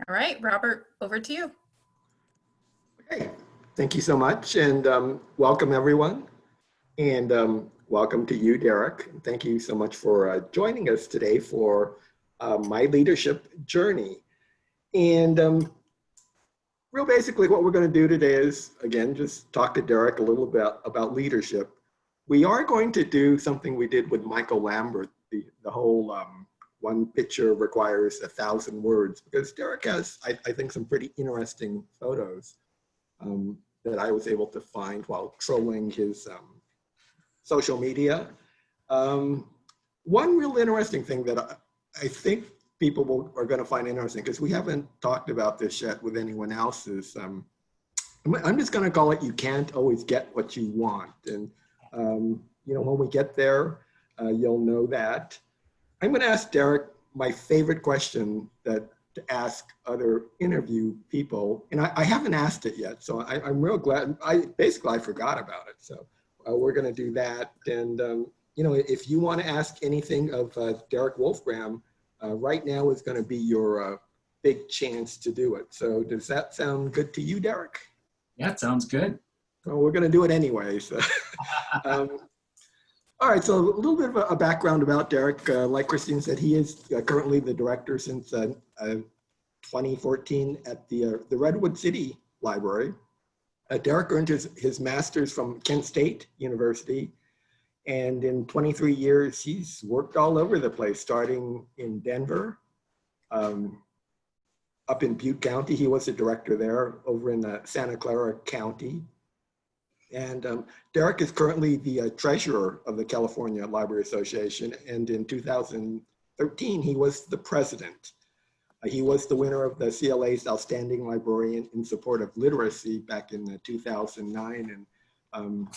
All right, Robert, over to you. Okay, thank you so much, and welcome everyone, and welcome to you, Derek. Thank you so much for joining us today for my leadership journey. And real basically, what we're going to do today is, again, just talk to Derek a little bit about leadership. We are going to do something we did with Michael Lambert, the whole one picture requires 1,000 words, because Derek has, I think, some pretty interesting photos that I was able to find while trolling his social media. One real interesting thing that I think people are going to find interesting, because we haven't talked about this yet with anyone else, is I'm just going to call it, you can't always get what you want. And you know, when we get there, you'll know that. I'm going to ask Derek my favorite question to ask other interview people, and I haven't asked it yet, so I'm real glad. I forgot about it, so we're going to do that. And you know, if you want to ask anything of Derek Wolfgram, right now is going to be your big chance to do it. So does that sound good to you, Derek? Yeah, it sounds good. Well, we're going to do it anyway. So. All right, so a little bit of a background about Derek. Like Christine said, he is currently the director since 2014 at the Redwood City Library. Derek earned his master's from Kent State University, and in 23 years, he's worked all over the place, starting in Denver, up in Butte County. He was the director there, over in Santa Clara County. And Derek is currently the treasurer of the California Library Association. And in 2013, he was the president. He was the winner of the CLA's Outstanding Librarian in Support of Literacy back in 2009. And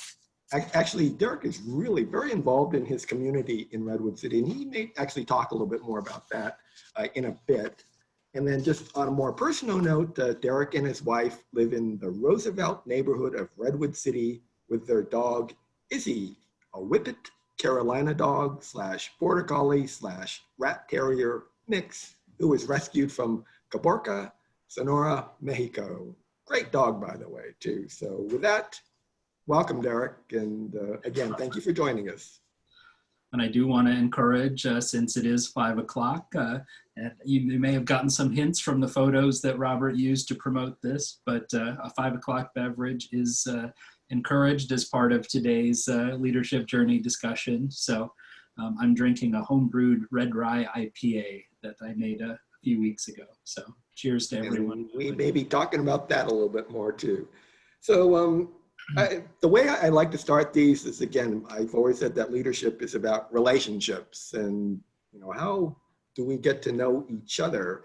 actually, Derek is really very involved in his community in Redwood City. And he may actually talk a little bit more about that in a bit. And then just on a more personal note, Derek and his wife live in the Roosevelt neighborhood of Redwood City with their dog, Izzy, a Whippet Carolina dog / border collie / rat terrier mix, who was rescued from Caborca, Sonora, Mexico. Great dog, by the way, too. So with that, welcome, Derek. And again, thank you for joining us. And I do want to encourage, since it is 5 o'clock, and you may have gotten some hints from the photos that Robert used to promote this, but a 5 o'clock beverage is encouraged as part of today's leadership journey discussion. So I'm drinking a homebrewed red rye IPA that I made a few weeks ago. So cheers to everyone. And we may be talking about that a little bit more too. So the way I like to start these is, again, I've always said that leadership is about relationships, and you know, how do we get to know each other?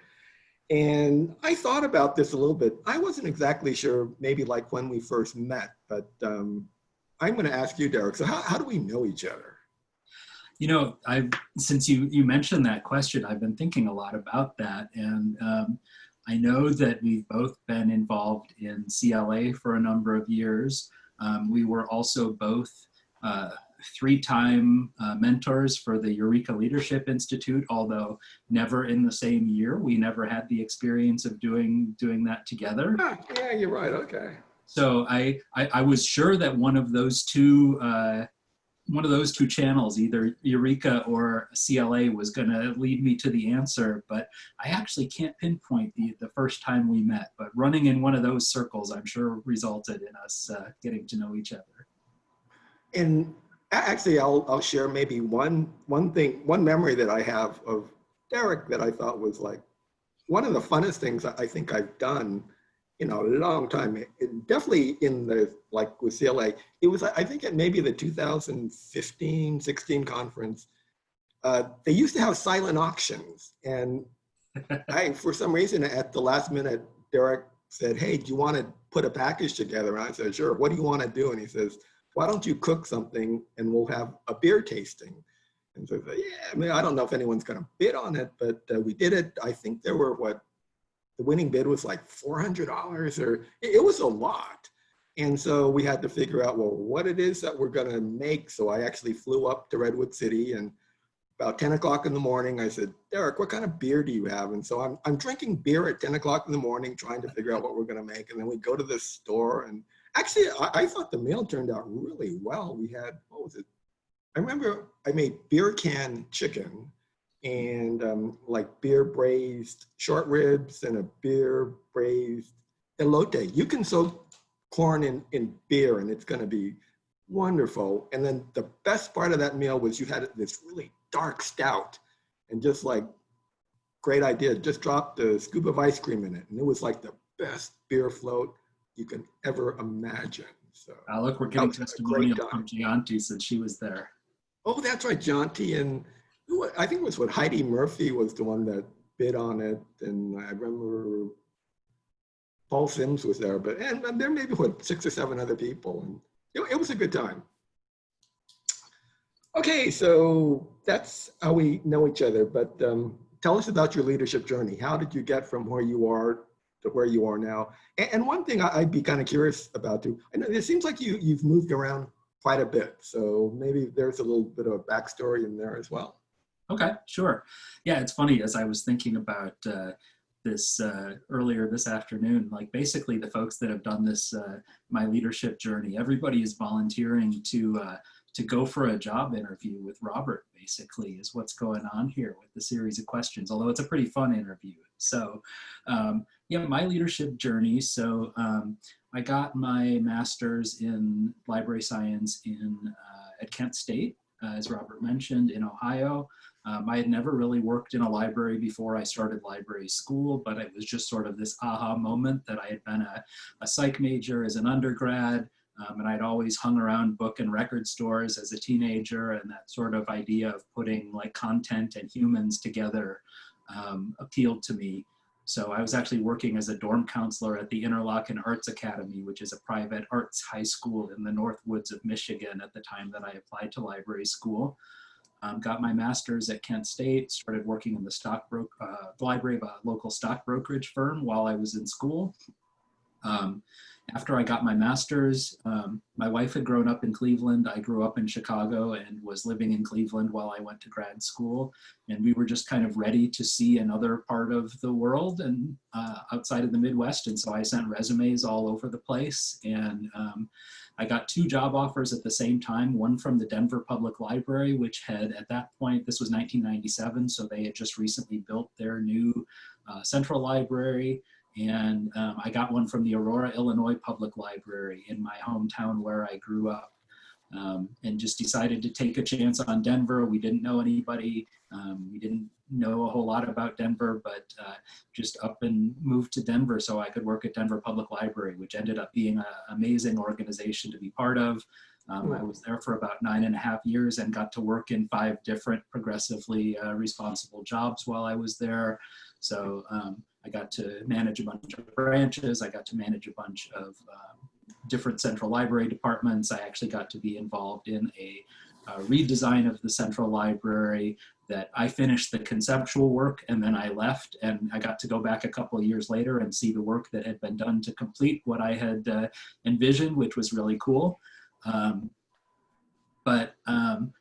And I thought about this a little bit. I wasn't exactly sure, maybe like when we first met, but I'm going to ask you, Derek. So how do we know each other? You know, since you mentioned that question, I've been thinking a lot about that, and I know that we've both been involved in CLA for a number of years. We were also both 3-time mentors for the Eureka Leadership Institute, although never in the same year. We never had the experience of doing that together. Yeah, you're right. Okay. So I was sure that one of those two channels, either Eureka or CLA, was going to lead me to the answer, but I actually can't pinpoint the first time we met. But running in one of those circles, I'm sure, resulted in us getting to know each other. And actually, I'll share maybe one memory that I have of Derek that I thought was like one of the funnest things I think I've done in a long time. Definitely in the, like with CLA, it was, I think at maybe the 2015-16 conference, they used to have silent auctions. And for some reason, at the last minute, Derek said, hey, do you want to put a package together? And I said, sure, what do you want to do? And he says, why don't you cook something and we'll have a beer tasting? And so I said, yeah, I mean, I don't know if anyone's going to bid on it, but we did it. I think there were, the winning bid was like $400, or it was a lot. And so we had to figure out, well, what it is that we're going to make. So I actually flew up to Redwood City and about 10 o'clock in the morning, I said, Derek, what kind of beer do you have? And so I'm drinking beer at 10 o'clock in the morning, trying to figure out what we're going to make. And then we go to the store. And actually, I thought the meal turned out really well. We had, what was it? I remember I made beer can chicken and like beer braised short ribs and a beer braised elote. You can soak corn in beer and it's going to be wonderful. And then the best part of that meal was you had this really dark stout, and just like, great idea, just dropped a scoop of ice cream in it. And it was like the best beer float you can ever imagine. So look, we're getting testimonial from Gianti since she was there. Oh, that's right, Gianti. And I think it was what Heidi Murphy was the one that bid on it. And I remember Paul Sims was there, but and there may be what 6 or 7 other people. And it was a good time. Okay, so that's how we know each other. But tell us about your leadership journey. How did you get from where you are to where you are now? And one thing I'd be kind of curious about too, I know it seems like you've moved around quite a bit. So maybe there's a little bit of a backstory in there as well. Okay, sure. Yeah, it's funny, as I was thinking about this earlier this afternoon, like basically the folks that have done this, my leadership journey, everybody is volunteering to go for a job interview with Robert, basically, is what's going on here with the series of questions, although it's a pretty fun interview. So yeah, my leadership journey. So I got my master's in library science at Kent State, as Robert mentioned, in Ohio. I had never really worked in a library before I started library school, but it was just sort of this aha moment that I had been a psych major as an undergrad, and I'd always hung around book and record stores as a teenager, and that sort of idea of putting like content and humans together appealed to me. So I was actually working as a dorm counselor at the Interlochen Arts Academy, which is a private arts high school in the North Woods of Michigan at the time that I applied to library school. Got my master's at Kent State, started working in the library of a local stock brokerage firm while I was in school. After I got my master's, my wife had grown up in Cleveland. I grew up in Chicago and was living in Cleveland while I went to grad school. And we were just kind of ready to see another part of the world and outside of the Midwest. And so I sent resumes all over the place. And I got 2 job offers at the same time, one from the Denver Public Library, which had at that point, this was 1997, so they had just recently built their new central library. And I got one from the Aurora, Illinois Public Library in my hometown where I grew up, and just decided to take a chance on Denver. We didn't know anybody. We didn't know a whole lot about Denver, but just up and moved to Denver so I could work at Denver Public Library, which ended up being an amazing organization to be part of. I was there for about 9.5 years and got to work in 5 different progressively responsible jobs while I was there. So I got to manage a bunch of branches. I got to manage a bunch of different central library departments. I actually got to be involved in a redesign of the central library that I finished the conceptual work and then I left, and I got to go back a couple of years later and see the work that had been done to complete what I had envisioned, which was really cool.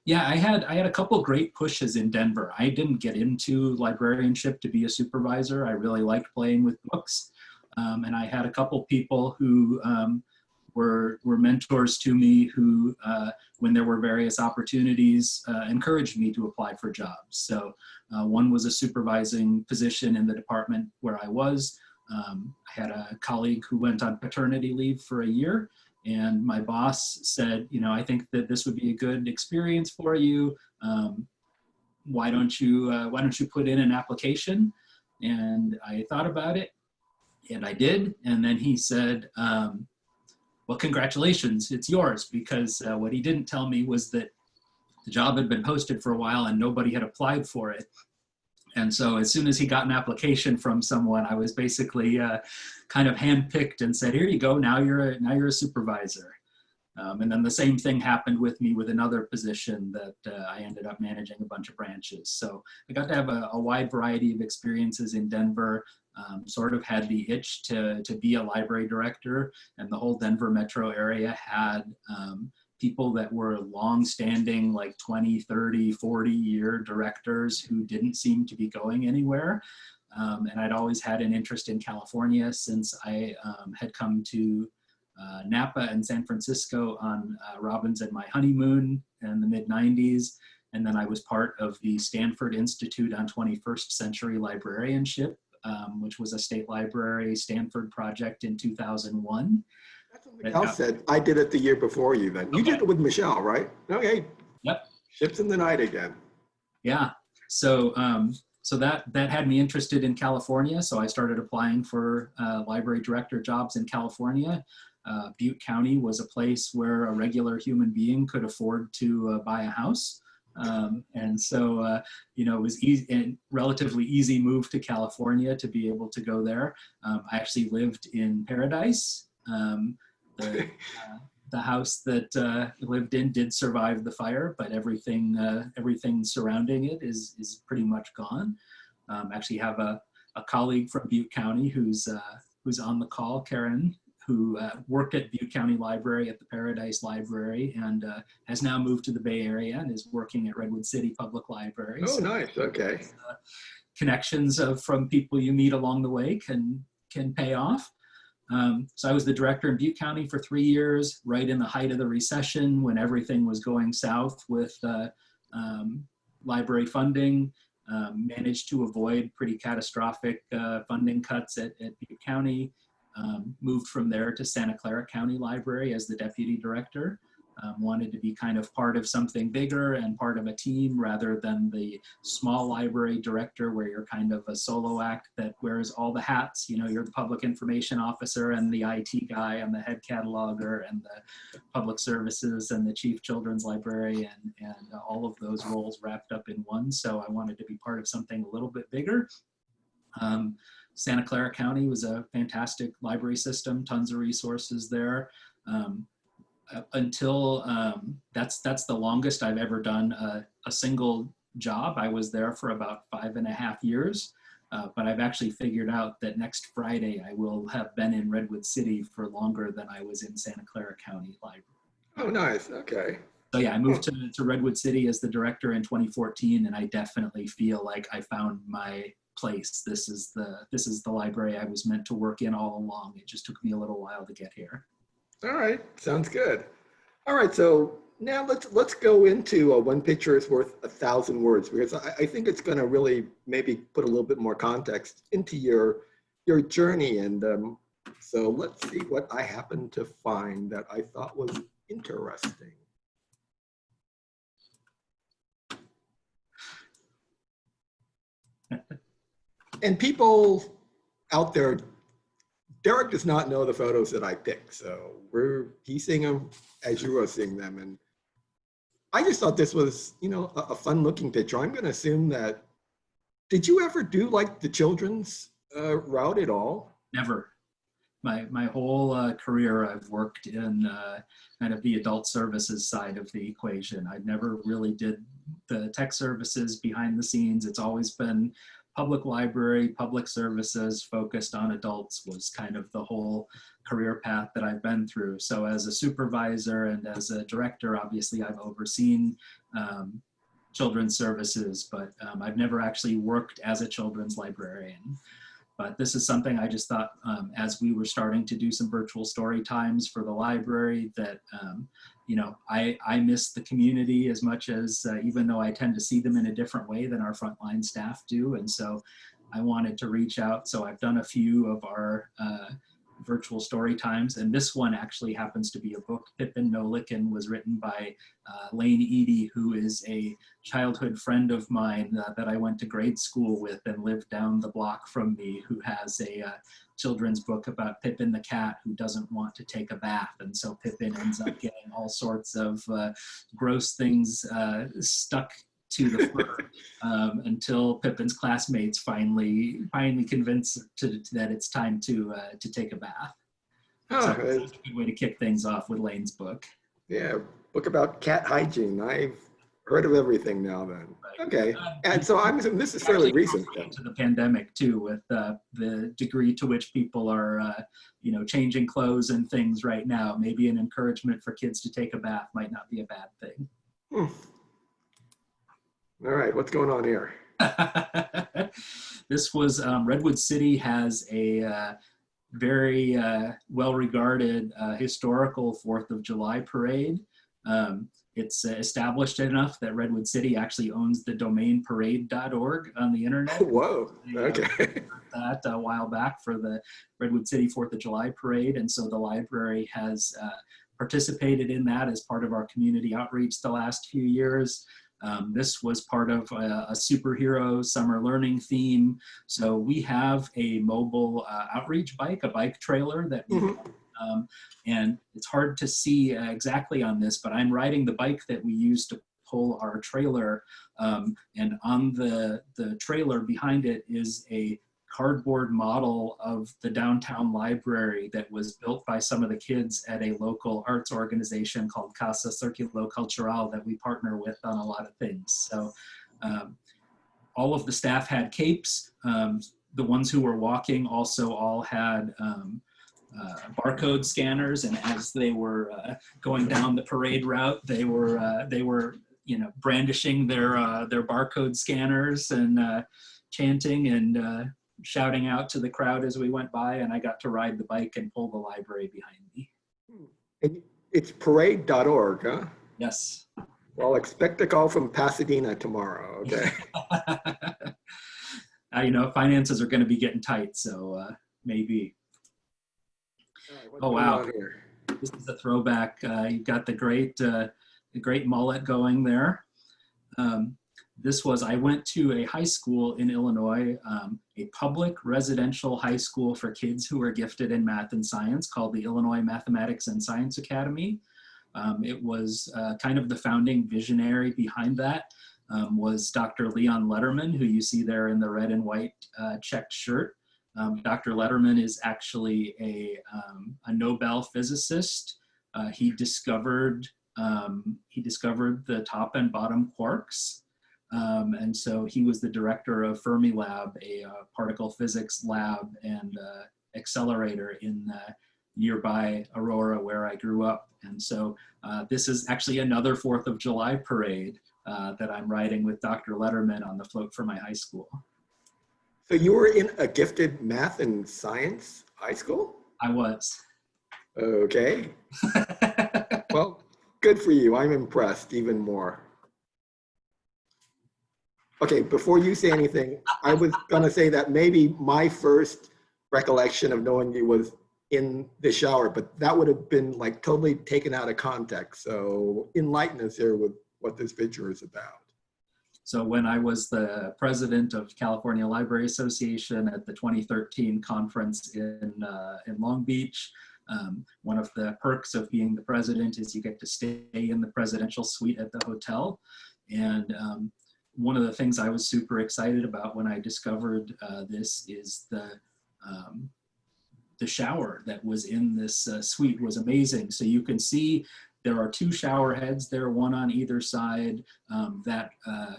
Yeah, I had a couple great pushes in Denver. I didn't get into librarianship to be a supervisor. I really liked playing with books. And I had a couple people who were mentors to me who, when there were various opportunities, encouraged me to apply for jobs. So one was a supervising position in the department where I was. I had a colleague who went on paternity leave for a year. And my boss said, you know, I think that this would be a good experience for you. Why don't you put in an application? And I thought about it, and I did. And then he said, well, congratulations, it's yours. Because what he didn't tell me was that the job had been posted for a while and nobody had applied for it. And so as soon as he got an application from someone, I was basically kind of handpicked and said, here you go, now you're a supervisor. And then the same thing happened with me with another position that I ended up managing a bunch of branches. So I got to have a wide variety of experiences in Denver, sort of had the itch to be a library director, and the whole Denver metro area had people that were long-standing, like 20, 30, 40-year directors who didn't seem to be going anywhere. And I'd always had an interest in California since I had come to Napa and San Francisco on Robbins and my honeymoon in the mid-90s. And then I was part of the Stanford Institute on 21st Century Librarianship, which was a state library Stanford project in 2001. That's what Michelle said. I did it the year before you then. You did it with Michelle, right? Okay. Yep. Ships in the night again. Yeah. So so that had me interested in California. So I started applying for library director jobs in California. Butte County was a place where a regular human being could afford to buy a house. And so, you know, it was easy and relatively easy move to California to be able to go there. I actually lived in Paradise. The house that I lived in did survive the fire, but everything surrounding it is pretty much gone. Actually have a colleague from Butte County who's on the call, Karen, who worked at Butte County Library at the Paradise Library and has now moved to the Bay Area and is working at Redwood City Public Library. Oh, so, nice. Okay. Connections from people you meet along the way can pay off. So I was the director in Butte County for 3 years, right in the height of the recession when everything was going south with library funding. Managed to avoid pretty catastrophic funding cuts at Butte County. Moved from there to Santa Clara County Library as the deputy director. Wanted to be kind of part of something bigger and part of a team rather than the small library director where you're kind of a solo act that wears all the hats. You know, you're the public information officer and the IT guy and the head cataloger and the public services and the chief children's librarian and all of those roles wrapped up in one. So I wanted to be part of something a little bit bigger. Santa Clara County was a fantastic library system, tons of resources there. Until that's the longest I've ever done a single job. I was there for about 5.5 years, but I've actually figured out that next Friday I will have been in Redwood City for longer than I was in Santa Clara County Library. Oh, nice. Okay. So yeah, I moved to Redwood City as the director in 2014, and I definitely feel like I found my place. This is the library I was meant to work in all along. It just took me a little while to get here. All right, sounds good. All right, so now let's go into one picture is worth 1,000 words, because I think it's going to really maybe put a little bit more context into your journey. And so let's see what I happened to find that I thought was interesting. And people out there, Derek does not know the photos that I picked, so he's seeing them as you are seeing them. And I just thought this was, you know, a fun looking picture. I'm going to assume that, did you ever do like the children's route at all? Never. My whole career, I've worked in kind of the adult services side of the equation. I never really did the tech services behind the scenes. It's always been public library, public services focused on adults was kind of the whole career path that I've been through. So as a supervisor and as a director, obviously I've overseen children's services, but I've never actually worked as a children's librarian. But this is something I just thought as we were starting to do some virtual story times for the library that, you know, I miss the community as much as, even though I tend to see them in a different way than our frontline staff do. And so I wanted to reach out. So I've done a few of our virtual story times. And this one actually happens to be a book. Pippin No Lickin' was written by Lane Eady, who is a childhood friend of mine that I went to grade school with and lived down the block from me, who has a children's book about Pippin the cat who doesn't want to take a bath. And so Pippin ends up getting all sorts of gross things stuck to the fur until Pippin's classmates finally convince that it's time to take a bath. So it's a good way to kick things off with Lane's book. Yeah, book about cat hygiene. I've Heard of everything now then. Right. Okay. And so I'm assuming this is fairly recent then. To the pandemic too, with the degree to which people are, changing clothes and things right now. Maybe an encouragement for kids to take a bath might not be a bad thing. All right, what's going on here? This was Redwood City has a very well-regarded historical 4th of July parade. It's established enough that Redwood City actually owns the domain parade.org on the internet. Whoa, okay. That a while back for the Redwood City 4th of July parade. And so the library has participated in that as part of our community outreach the last few years. This was part of a superhero summer learning theme. So we have a mobile outreach bike, a bike trailer that we and it's hard to see exactly on this, but I'm riding the bike that we use to pull our trailer. And on the trailer behind it is a cardboard model of the downtown library that was built by some of the kids at a local arts organization called Casa Circulo Cultural that we partner with on a lot of things. So all of the staff had capes. The ones who were walking also all had barcode scanners, and as they were going down the parade route, they were brandishing their barcode scanners and chanting and shouting out to the crowd as we went by, and I got to ride the bike and pull the library behind me. And it's parade.org, huh? Yes. Well, expect a call from Pasadena tomorrow, okay? Finances are going to be getting tight, so maybe. Right, oh wow, this is a throwback. You've got the great mullet going there. I went to a high school in Illinois, a public residential high school for kids who are gifted in math and science called the Illinois Mathematics and Science Academy. It was kind of the founding visionary behind that was Dr. Leon Letterman, who you see there in the red and white checked shirt. Dr. Letterman is actually a Nobel physicist. He discovered the top and bottom quarks. And so he was the director of Fermilab, a particle physics lab and accelerator in nearby Aurora, where I grew up. And so this is actually another 4th of July parade that I'm riding with Dr. Letterman on the float for my high school. So you were in a gifted math and science high school? I was. Okay. Well, good for you. I'm impressed even more. Okay, before you say anything, I was gonna say that maybe my first recollection of knowing you was in the shower, but that would have been like totally taken out of context. So enlighten us here with what this picture is about. So when I was the president of California Library Association at the 2013 conference in Long Beach, one of the perks of being the president is you get to stay in the presidential suite at the hotel. And one of the things I was super excited about when I discovered this is the shower that was in this suite was amazing. So you can see there are 2 shower heads there, one on either side. That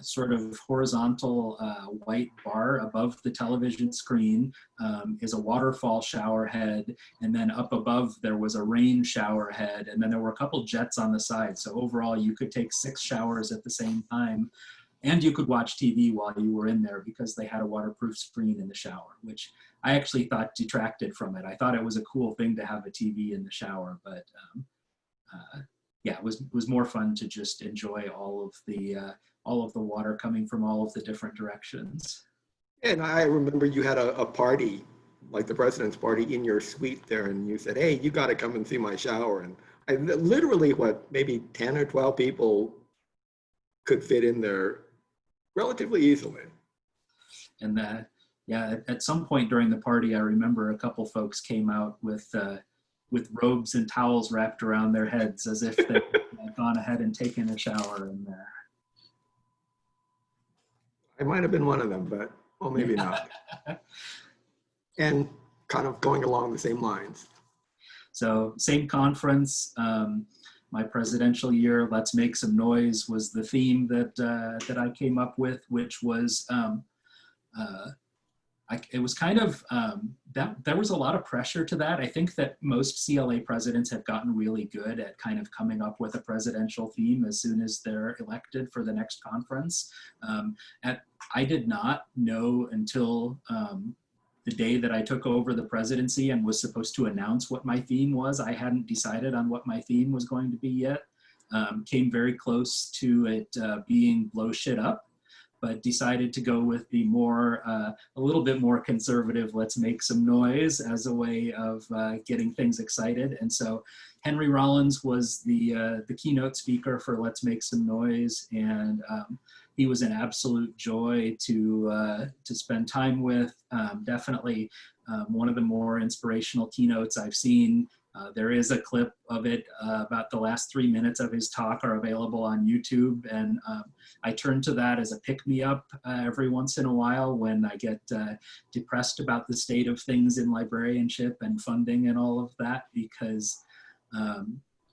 sort of horizontal white bar above the television screen is a waterfall shower head. And then up above there was a rain shower head. And then there were a couple jets on the side. So overall you could take 6 showers at the same time. And you could watch TV while you were in there because they had a waterproof screen in the shower, which I actually thought detracted from it. I thought it was a cool thing to have a TV in the shower, but yeah, it was more fun to just enjoy all of the water coming from all of the different directions. And I remember you had a party, like the president's party in your suite there, and you said, hey, you got to come and see my shower. And I literally, maybe 10 or 12 people could fit in there relatively easily. And yeah, at some point during the party, I remember a couple folks came out with robes and towels wrapped around their heads as if they had gone ahead and taken a shower in there. I might have been one of them, but well, maybe not. And kind of going along the same lines. So same conference. my presidential year, Let's Make Some Noise was the theme that I came up with, which was, it was kind of, there was a lot of pressure to that. I think that most CLA presidents have gotten really good at kind of coming up with a presidential theme as soon as they're elected for the next conference. I did not know until the day that I took over the presidency and was supposed to announce what my theme was. I hadn't decided on what my theme was going to be yet. Came very close to it being Blow Shit Up, but decided to go with the more, a little bit more conservative, Let's Make Some Noise as a way of getting things excited. And so Henry Rollins was the keynote speaker for Let's Make Some Noise, and he was an absolute joy to spend time with. Definitely one of the more inspirational keynotes I've seen. There is a clip of it, about the last 3 minutes of his talk are available on YouTube, and I turn to that as a pick-me-up every once in a while when I get depressed about the state of things in librarianship and funding and all of that, because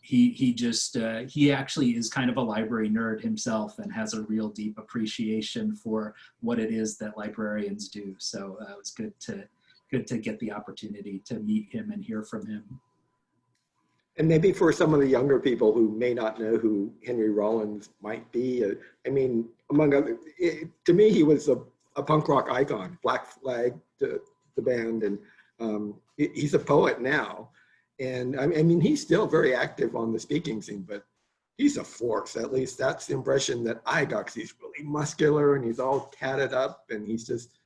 he actually is kind of a library nerd himself and has a real deep appreciation for what it is that librarians do. So it was good to get the opportunity to meet him and hear from him. And maybe for some of the younger people who may not know who Henry Rollins might be, I mean, among other, to me, he was a punk rock icon, Black Flag, the band, and he's a poet now. And I mean, he's still very active on the speaking scene, but he's a force. At least that's the impression that I got, 'cause he's really muscular and he's all tatted up and he's just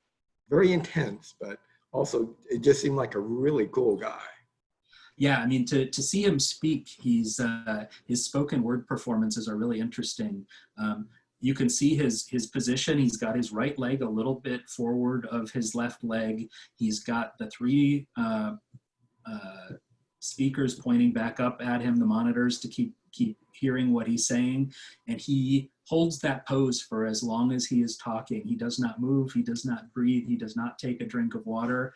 very intense, but also it just seemed like a really cool guy. Yeah, I mean, to see him speak, his spoken word performances are really interesting. You can see his position. He's got his right leg a little bit forward of his left leg. He's got the three speakers pointing back up at him, the monitors, to keep hearing what he's saying. And he holds that pose for as long as he is talking. He does not move, he does not breathe, he does not take a drink of water.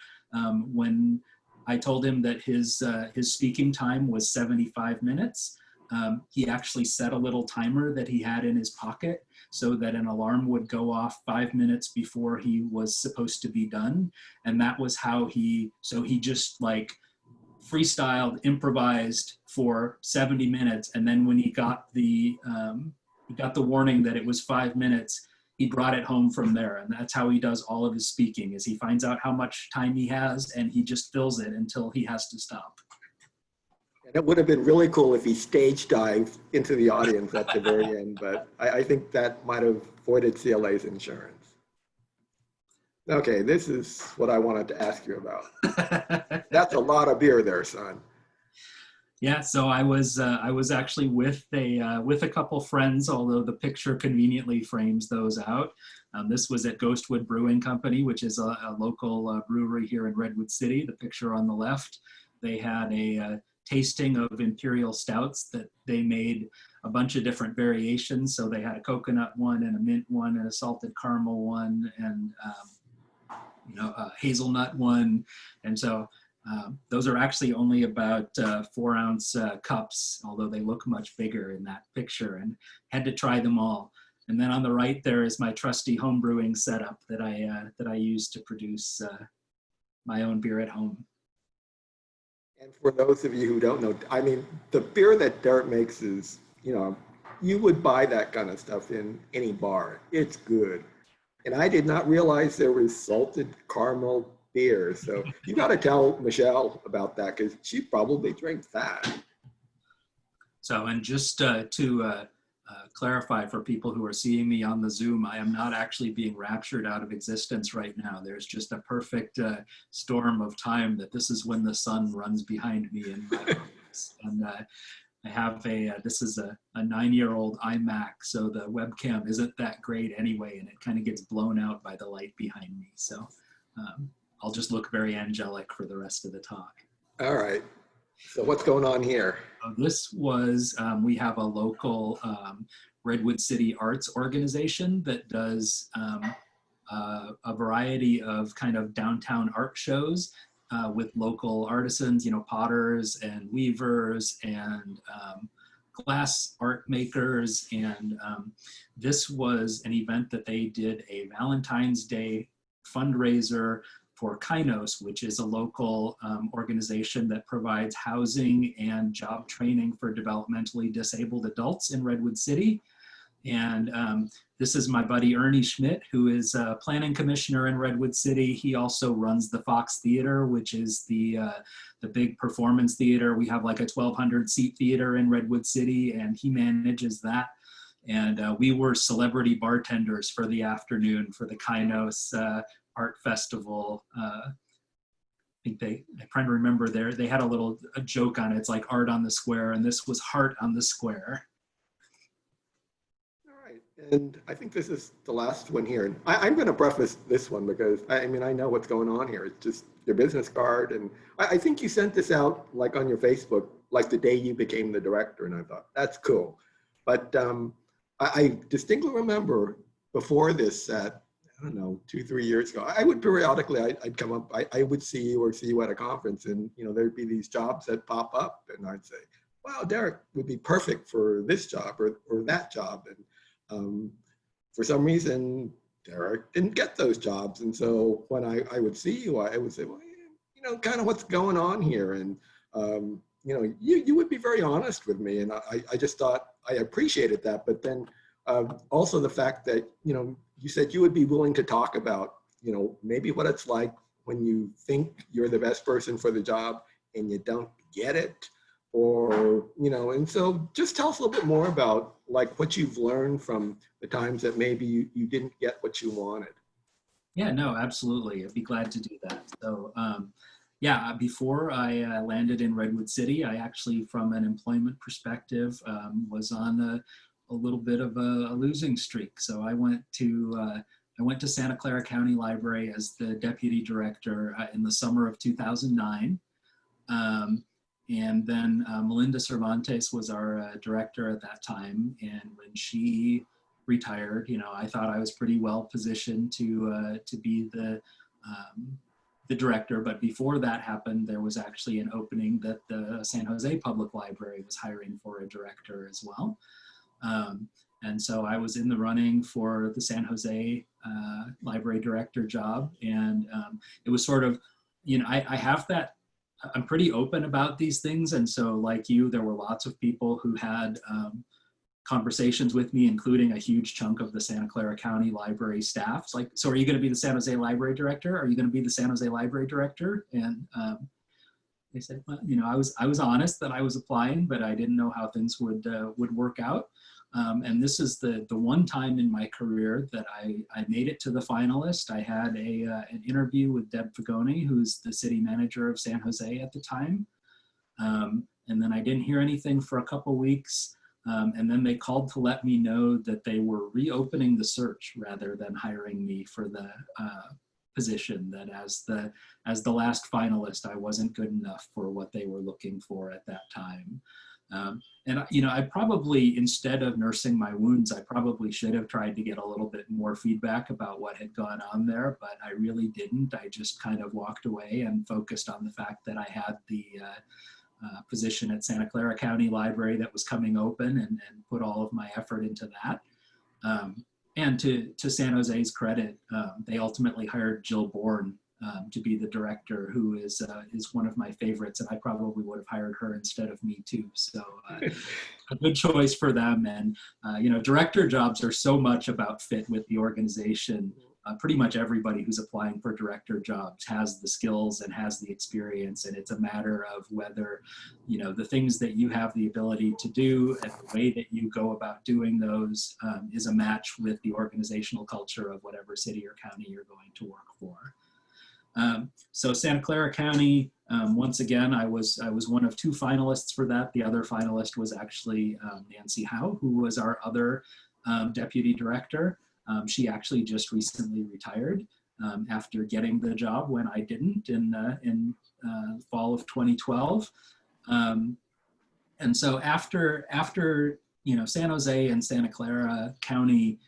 When I told him that his speaking time was 75 minutes, he actually set a little timer that he had in his pocket so that an alarm would go off 5 minutes before he was supposed to be done. And that was how he just like freestyled, improvised for 70 minutes. And then when he got the warning that it was 5 minutes, he brought it home from there. And that's how he does all of his speaking, is he finds out how much time he has and he just fills it until he has to stop. And it would have been really cool if he stage dived into the audience at the very end, but I think that might have voided CLA's insurance. Okay, this is what I wanted to ask you about. That's a lot of beer there, son. Yeah, so I was actually with a couple friends, although the picture conveniently frames those out. This was at Ghostwood Brewing Company, which is a local brewery here in Redwood City. The picture on the left, they had a tasting of imperial stouts that they made a bunch of different variations. So they had a coconut one and a mint one and a salted caramel one and a hazelnut one. And so those are actually only about 4 ounce cups, although they look much bigger in that picture, and had to try them all. And then on the right there is my trusty home brewing setup that I use to produce my own beer at home. And for those of you who don't know, I mean, the beer that Derek makes is, you would buy that kind of stuff in any bar. It's good. And I did not realize there was salted caramel beer. So you got to tell Michelle about that, because she probably drinks that. So, and just to clarify for people who are seeing me on the Zoom, I am not actually being raptured out of existence right now. There's just a perfect storm of time that this is when the sun runs behind me in my office. And I have this is a 9-year-old iMac, so the webcam isn't that great anyway, and it kind of gets blown out by the light behind me. So I'll just look very angelic for the rest of the talk. All right. So what's going on here? This was, we have a local Redwood City arts organization that does a variety of kind of downtown art shows with local artisans, potters and weavers and glass art makers. And this was an event that they did a Valentine's Day fundraiser for Kainos, which is a local organization that provides housing and job training for developmentally disabled adults in Redwood City. And this is my buddy Ernie Schmidt, who is a planning commissioner in Redwood City. He also runs the Fox Theater, which is the big performance theater. We have like a 1,200 seat theater in Redwood City, and he manages that. And we were celebrity bartenders for the afternoon for the Kainos Art Festival. I'm trying to remember they had a joke on it. It's like art on the square, and this was heart on the square. And I think this is the last one here. And I'm going to preface this one because I mean, I know what's going on here. It's just your business card. And I think you sent this out like on your Facebook, like the day you became the director. And I thought, that's cool. But I distinctly remember before this, I don't know, 2-3 years ago, I would periodically, I'd come up, I would see you at a conference, and, you know, there'd be these jobs that pop up, and I'd say, wow, Derek would be perfect for this job or that job. And for some reason, Derek didn't get those jobs. And so when I would see you, I would say, well, you know, kind of what's going on here. And, you know, you would be very honest with me. And I just thought I appreciated that. But then also the fact that, you know, you said you would be willing to talk about, you know, maybe what it's like when you think you're the best person for the job and you don't get it. Or, you know, and so just tell us a little bit more about like what you've learned from the times that maybe you didn't get what you wanted. Yeah, no, absolutely. I'd be glad to do that. So, yeah, before I landed in Redwood City, I actually, from an employment perspective, was on a little bit of a losing streak. So I went to Santa Clara County Library as the deputy director in the summer of 2009. And then Melinda Cervantes was our director at that time. And when she retired, you know, I thought I was pretty well positioned to be the director. But before that happened, there was actually an opening that the San Jose Public Library was hiring for a director as well. And so I was in the running for the San Jose Library director job. And it was sort of, you know, I have that, I'm pretty open about these things. And so like you, there were lots of people who had conversations with me, including a huge chunk of the Santa Clara County Library staff. It's like, so are you going to be the San Jose Library director? Are you going to be the San Jose Library director? And they said, well, you know, I was honest that I was applying, but I didn't know how things would work out. And this is the one time in my career that I made it to the finalist. I had an interview with Deb Fagoni, who's the city manager of San Jose at the time. And then I didn't hear anything for a couple weeks. And then they called to let me know that they were reopening the search rather than hiring me for the position, that as the last finalist, I wasn't good enough for what they were looking for at that time. And, you know, I probably, instead of nursing my wounds, I probably should have tried to get a little bit more feedback about what had gone on there, but I really didn't. I just kind of walked away and focused on the fact that I had the position at Santa Clara County Library that was coming open, and put all of my effort into that. And to San Jose's credit, they ultimately hired Jill Bourne to be the director, who is one of my favorites, and I probably would have hired her instead of me too. So a good choice for them. And you know, director jobs are so much about fit with the organization. Pretty much everybody who's applying for director jobs has the skills and has the experience, and it's a matter of whether, you know, the things that you have the ability to do and the way that you go about doing those is a match with the organizational culture of whatever city or county you're going to work for. So Santa Clara County, once again, I was one of 2 finalists for that. The other finalist was actually Nancy Howe, who was our other deputy director. She actually just recently retired after getting the job when I didn't in fall of 2012. And so after you know, San Jose and Santa Clara County,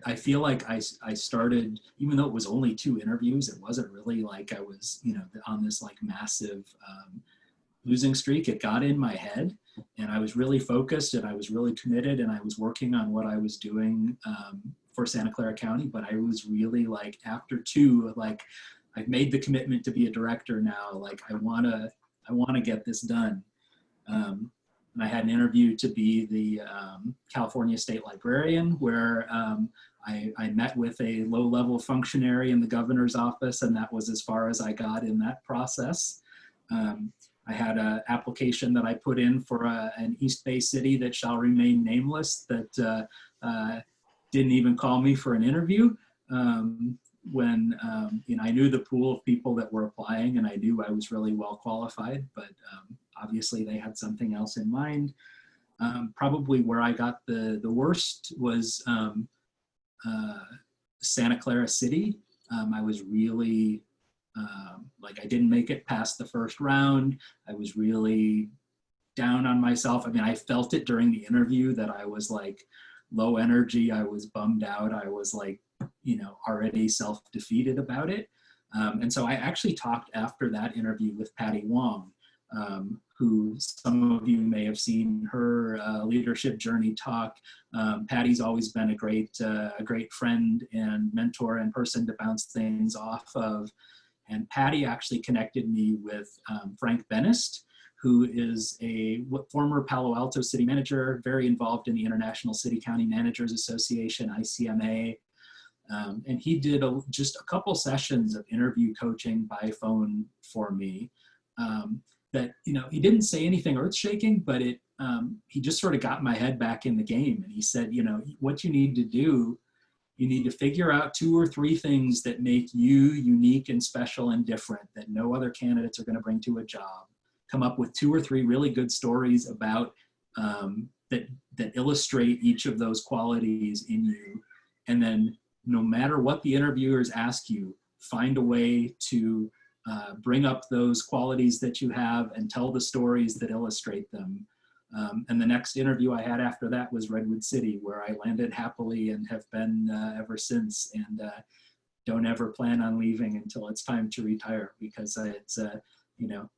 I feel like I started, even though it was only 2 interviews, it wasn't really like I was, you know, on this like massive losing streak. It got in my head. And I was really focused and I was really committed and I was working on what I was doing for Santa Clara County. But I was really like, after two, like, I've made the commitment to be a director now. Like, I wanna get this done. And I had an interview to be the California State Librarian, where I met with a low-level functionary in the governor's office, and that was as far as I got in that process. I had an application that I put in for an East Bay city that shall remain nameless that didn't even call me for an interview. When you know, I knew the pool of people that were applying, and I knew I was really well qualified, but obviously they had something else in mind. Probably where I got the worst was Santa Clara City. I was really like, I didn't make it past the first round. I was really down on myself. I mean, I felt it during the interview that I was like low energy. I was bummed out. I was like, you know, already self-defeated about it. And so I actually talked after that interview with Patty Wong, who some of you may have seen her leadership journey talk. Patty's always been a great friend and mentor and person to bounce things off of. And Patty actually connected me with Frank Benist, who is a former Palo Alto city manager, very involved in the International City County Managers Association, ICMA. And he did just a couple sessions of interview coaching by phone for me. That, you know, he didn't say anything earth-shaking, but he just sort of got my head back in the game. And he said, you know, what you need to do, you need to figure out 2 or 3 things that make you unique and special and different that no other candidates are going to bring to a job. Come up with 2 or 3 really good stories about that illustrate each of those qualities in you. And then no matter what the interviewers ask you, find a way to bring up those qualities that you have and tell the stories that illustrate them. And the next interview I had after that was Redwood City, where I landed happily and have been ever since, and don't ever plan on leaving until it's time to retire, because it's, you know,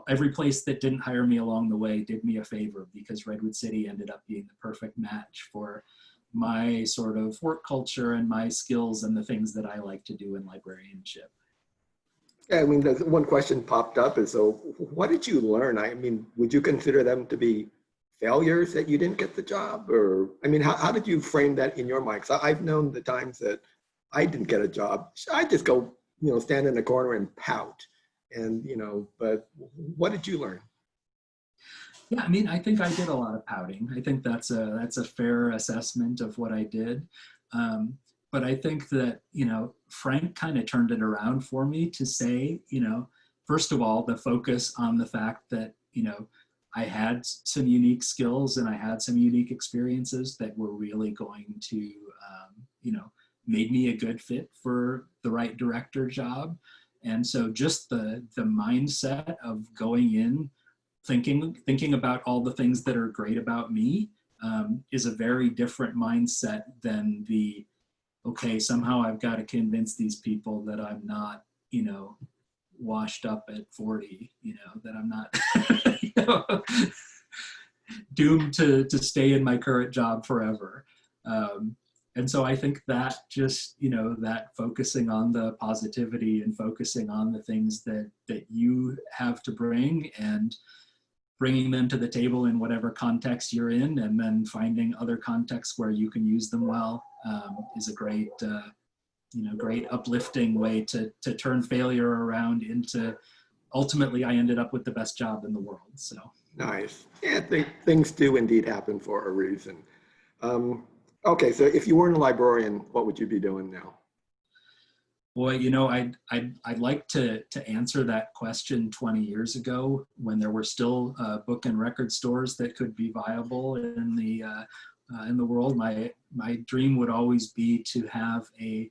every place that didn't hire me along the way did me a favor, because Redwood City ended up being the perfect match for my sort of work culture and my skills and the things that I like to do in librarianship. Yeah, I mean, the one question popped up is, so what did you learn? I mean, would you consider them to be failures that you didn't get the job? Or, I mean, how did you frame that in your mind? Because I've known the times that I didn't get a job, I just go, you know, stand in the corner and pout. And, you know, but what did you learn? Yeah, I mean, I think I did a lot of pouting. I think that's a fair assessment of what I did. But I think that, you know, Frank kind of turned it around for me to say, you know, first of all, the focus on the fact that, you know, I had some unique skills and I had some unique experiences that were really going to, you know, made me a good fit for the right director job. And so just the mindset of going in, thinking about all the things that are great about me is a very different mindset than the, okay, somehow I've got to convince these people that I'm not, you know, washed up at 40, you know, that I'm not you know, doomed to stay in my current job forever. And so I think that just, you know, that focusing on the positivity and focusing on the things that you have to bring and bringing them to the table in whatever context you're in, and then finding other contexts where you can use them well, is a great, you know, great uplifting way to turn failure around into, ultimately I ended up with the best job in the world, so. Nice. Yeah, things do indeed happen for a reason. Okay, so if you weren't a librarian, what would you be doing now? Boy, you know, I'd like to answer that question 20 years ago, when there were still book and record stores that could be viable in the world. My dream would always be to have a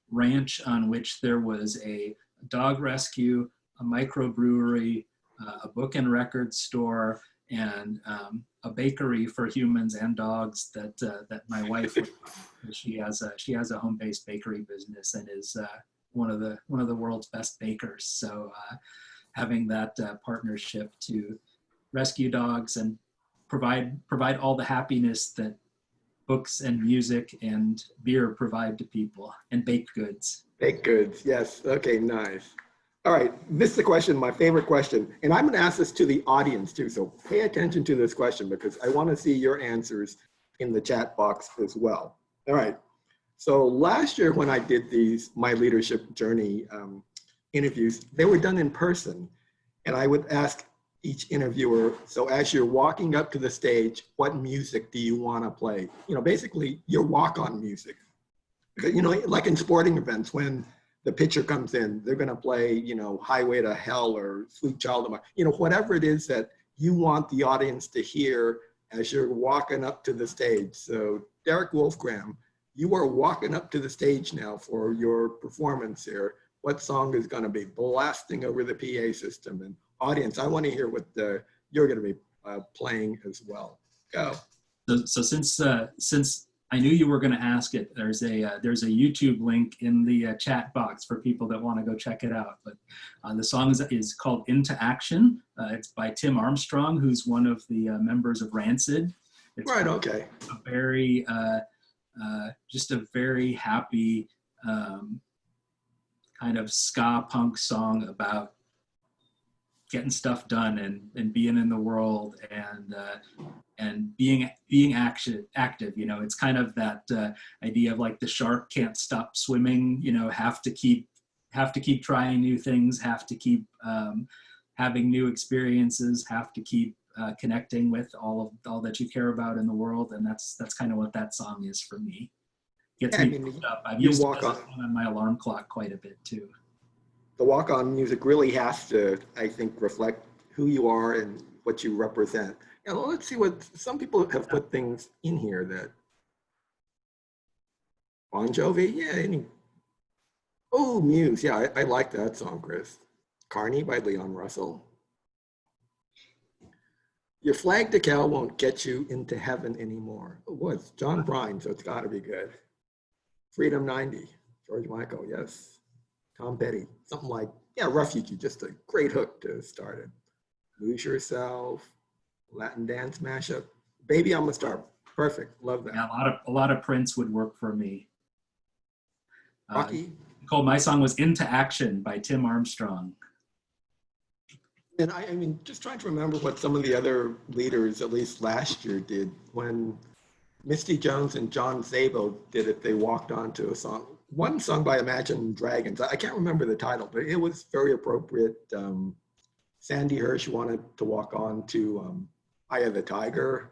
ranch on which there was a dog rescue, a microbrewery, a book and record store, and a bakery for humans and dogs that my wife would run. She has a home-based bakery business and is one of the world's best bakers. So having that partnership to rescue dogs, and provide all the happiness that books and music and beer provide to people, and baked goods. Baked goods, yes. Okay, nice. All right, this is the question, my favorite question. And I'm going to ask this to the audience too. So pay attention to this question because I want to see your answers in the chat box as well. All right. So last year when I did these My Leadership Journey interviews, they were done in person. And I would ask each interviewer, so as you're walking up to the stage, what music do you want to play? You know, basically your walk-on music. You know, like in sporting events, when the pitcher comes in, they're going to play, you know, Highway to Hell or Sweet Child of Mine, you know, whatever it is that you want the audience to hear as you're walking up to the stage. So Derek Wolfgram, you are walking up to the stage now for your performance here. What song is going to be blasting over the PA system? And audience, I want to hear what you're going to be playing as well. Go. So since I knew you were going to ask it, there's a YouTube link in the chat box for people that want to go check it out. But the song is called Into Action. It's by Tim Armstrong, who's one of the members of Rancid. It's Right. Okay. a very just a very happy kind of ska punk song about getting stuff done and being in the world and being active. You know, it's kind of that idea of like the shark can't stop swimming. You know, have to keep trying new things, have to keep having new experiences, have to keep connecting with all that you care about in the world, and that's kind of what that song is for me. Gets me pumped up. I've used it on my alarm clock quite a bit too. The walk-on music really has to, I think, reflect who you are and what you represent. You know, let's see what some people have put things in here that Bon Jovi, yeah. Oh, Muse, yeah, I like that song, Chris. Carney by Leon Russell. Your flag decal won't get you into heaven anymore. Oh, what's John Bryan, so it's got to be good. Freedom 90, George Michael, yes. Tom Petty, something like, yeah, Refugee, just a great hook to start it. Lose Yourself, Latin dance mashup. Baby, I'm a Star, perfect, love that. Yeah, a lot of Prince would work for me. Rocky. Nicole, my song was Into Action by Tim Armstrong. And I mean, just trying to remember what some of the other leaders, at least last year, did when Misty Jones and John Szabo did it. They walked onto a song, one sung by Imagine Dragons. I can't remember the title, but it was very appropriate. Sandy Hirsch wanted to walk on to Eye of the Tiger.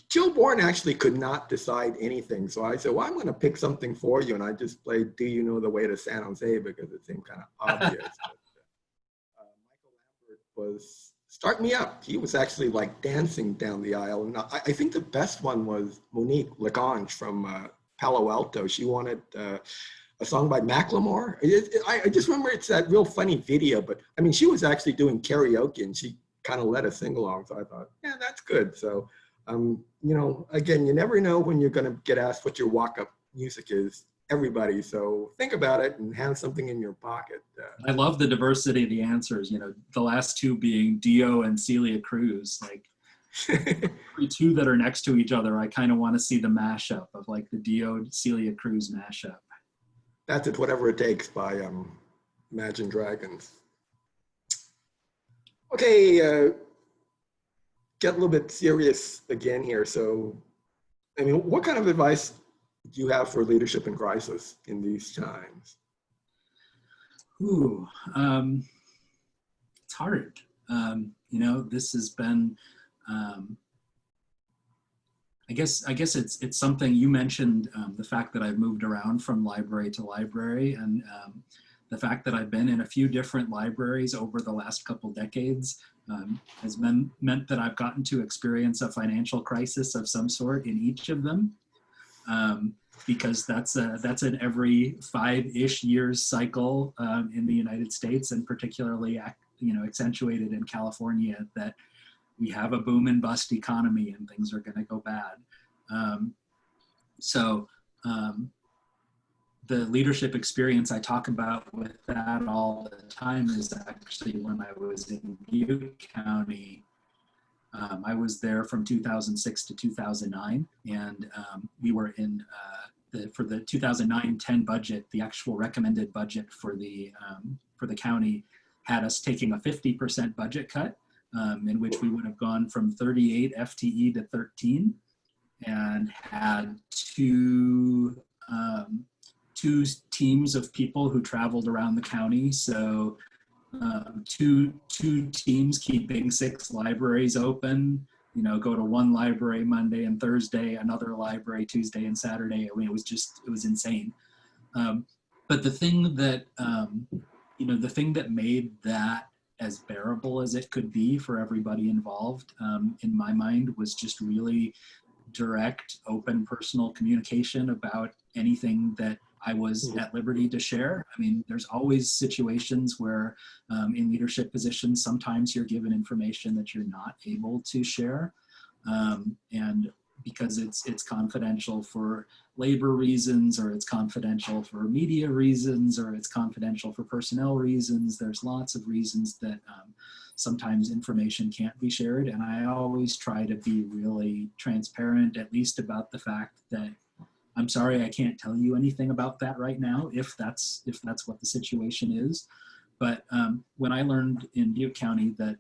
Jill Bourne actually could not decide anything. So I said, well, I'm going to pick something for you. And I just played Do You Know the Way to San Jose because it seemed kind of obvious. Michael Lambert was Start Me Up. He was actually like dancing down the aisle. And I think the best one was Monique Lagrange from Palo Alto. She wanted a song by Macklemore. I just remember it's that real funny video, but I mean, she was actually doing karaoke and she kind of led us sing along. So I thought, yeah, that's good. So, you know, again, you never know when you're going to get asked what your walk-up music is, everybody. So think about it and have something in your pocket. I love the diversity of the answers, you know, the last two being Dio and Celia Cruz, like every two that are next to each other. I kind of want to see the mashup of like the Dio Celia Cruz mashup. That's it, Whatever It Takes by Imagine Dragons. Okay, get a little bit serious again here. So, I mean, what kind of advice do you have for leadership in crisis in these times? Ooh, it's hard. You know, this has been, I guess it's something you mentioned, the fact that I've moved around from library to library, and the fact that I've been in a few different libraries over the last couple decades has meant that I've gotten to experience a financial crisis of some sort in each of them, because that's an every 5-ish years cycle in the United States, and particularly accentuated in California, that we have a boom and bust economy and things are going to go bad. the leadership experience I talk about with that all the time is actually when I was in Butte County. I was there from 2006 to 2009, and we were in for the 2009-10 budget. The actual recommended budget for the county had us taking a 50% budget cut, in which we would have gone from 38 FTE to 13, and had two teams of people who traveled around the county. So two teams keeping 6 libraries open, go to one library Monday and Thursday, another library Tuesday and Saturday. I mean, it was insane. But the thing that, the thing that made that as bearable as it could be for everybody involved, in my mind, was just really direct, open, personal communication about anything that I was at liberty to share. I mean, there's always situations where in leadership positions, sometimes you're given information that you're not able to share. And because it's confidential for labor reasons, or it's confidential for media reasons, or it's confidential for personnel reasons, there's lots of reasons that sometimes information can't be shared. And I always try to be really transparent, at least about the fact that I'm sorry, I can't tell you anything about that right now, if that's what the situation is. But when I learned in Butte County that,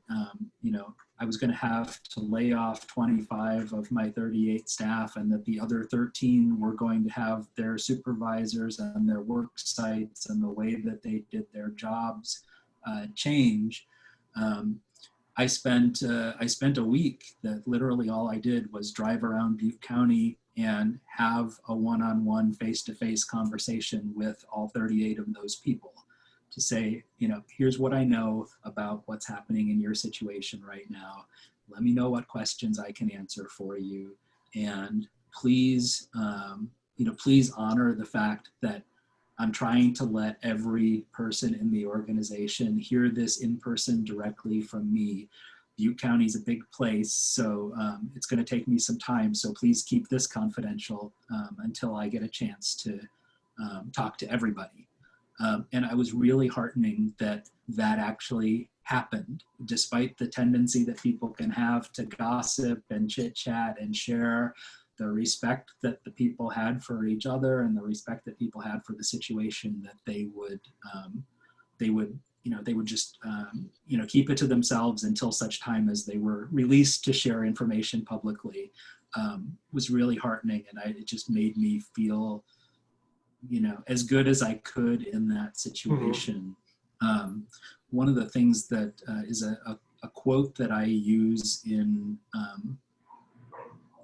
I was going to have to lay off 25 of my 38 staff, and that the other 13 were going to have their supervisors and their work sites and the way that they did their jobs change, I spent a week that literally all I did was drive around Butte County and have a one-on-one, face-to-face conversation with all 38 of those people to say, here's what I know about what's happening in your situation right now. Let me know what questions I can answer for you. And please, please honor the fact that I'm trying to let every person in the organization hear this in person directly from me. Butte County is a big place, so it's going to take me some time. So please keep this confidential until I get a chance to talk to everybody. And I was really heartening that actually happened, despite the tendency that people can have to gossip and chit chat and share. The respect that the people had for each other, and the respect that people had for the situation, that they would just keep it to themselves until such time as they were released to share information publicly, was really heartening. And it just made me feel, as good as I could in that situation. One of the things that is a quote that I use in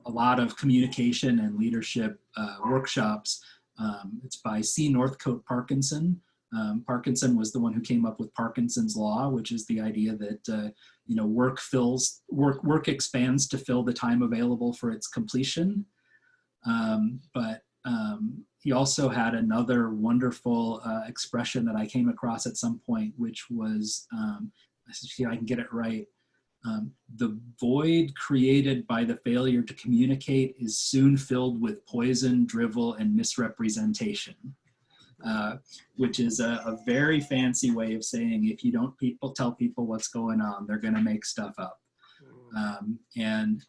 a lot of communication and leadership workshops. It's by C. Northcote Parkinson. Parkinson was the one who came up with Parkinson's Law, which is the idea that work expands to fill the time available for its completion. But he also had another wonderful expression that I came across at some point, which was, let's see if I can get it right. The void created by the failure to communicate is soon filled with poison, drivel, and misrepresentation, which is a very fancy way of saying if you don't tell people what's going on, they're going to make stuff up. And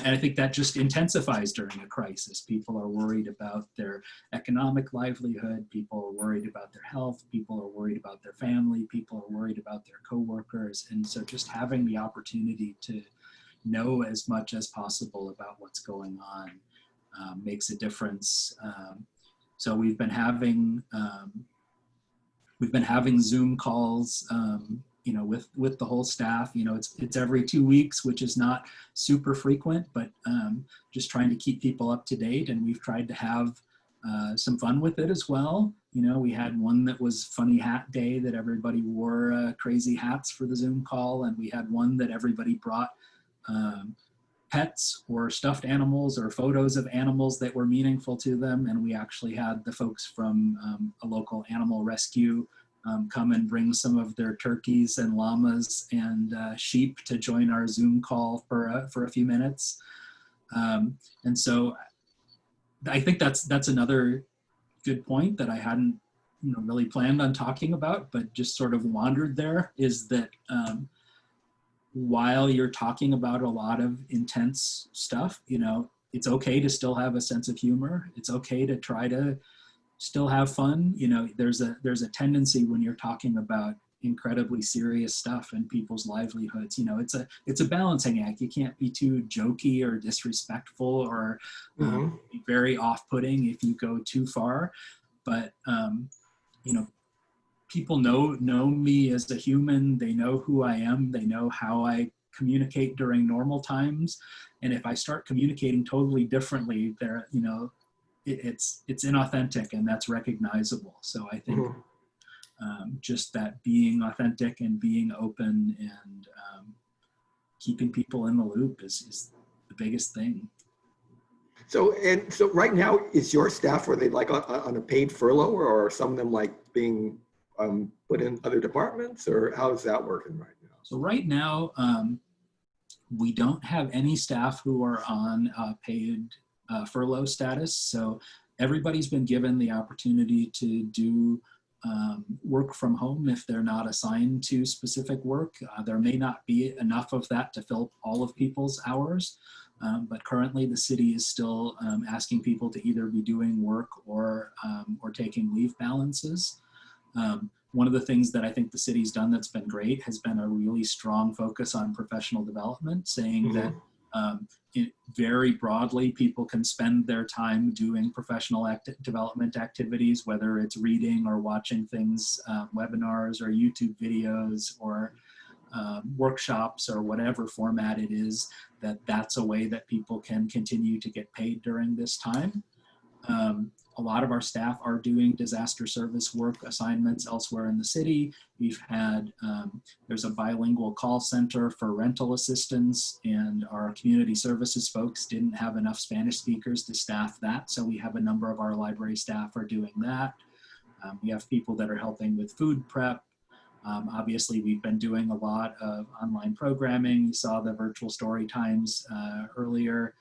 I think that just intensifies during a crisis. People are worried about their economic livelihood. People are worried about their health. People are worried about their family. People are worried about their coworkers. And so just having the opportunity to know as much as possible about what's going on makes a difference. So we've been having Zoom calls, with the whole staff. It's every 2 weeks, which is not super frequent, but just trying to keep people up to date. And we've tried to have some fun with it as well. We had one that was funny hat day, that everybody wore crazy hats for the Zoom call. And we had one that everybody brought pets or stuffed animals or photos of animals that were meaningful to them. And we actually had the folks from a local animal rescue come and bring some of their turkeys and llamas and sheep to join our Zoom call for a few minutes. And so I think that's another good point that I hadn't really planned on talking about, but just sort of wandered there, is that while you're talking about a lot of intense stuff, it's okay to still have a sense of humor. It's okay to try to still have fun. There's a tendency when you're talking about incredibly serious stuff and people's livelihoods. It's a balancing act. You can't be too jokey or disrespectful or be very off-putting if you go too far. But people know me as a human. They know who I am. They know how I communicate during normal times. And if I start communicating totally differently, it's inauthentic, and that's recognizable. So I think just that being authentic and being open and keeping people in the loop is the biggest thing. So right now, is your staff, are they like on a paid furlough, or are some of them like being put in other departments, or how is that working right now? So right now, we don't have any staff who are on paid furlough status. So everybody's been given the opportunity to do work from home if they're not assigned to specific work. There may not be enough of that to fill all of people's hours, but currently the city is still asking people to either be doing work or taking leave balances. One of the things that I think the city's done that's been great has been a really strong focus on professional development, saying that very broadly, people can spend their time doing professional development activities, whether it's reading or watching things, webinars or YouTube videos or workshops or whatever format it is, that's a way that people can continue to get paid during this time. A lot of our staff are doing disaster service work assignments elsewhere in the city. We've had, there's a bilingual call center for rental assistance, and our community services folks didn't have enough Spanish speakers to staff that. So we have a number of our library staff are doing that. We have people that are helping with food prep. Obviously, we've been doing a lot of online programming. You saw the virtual story times earlier.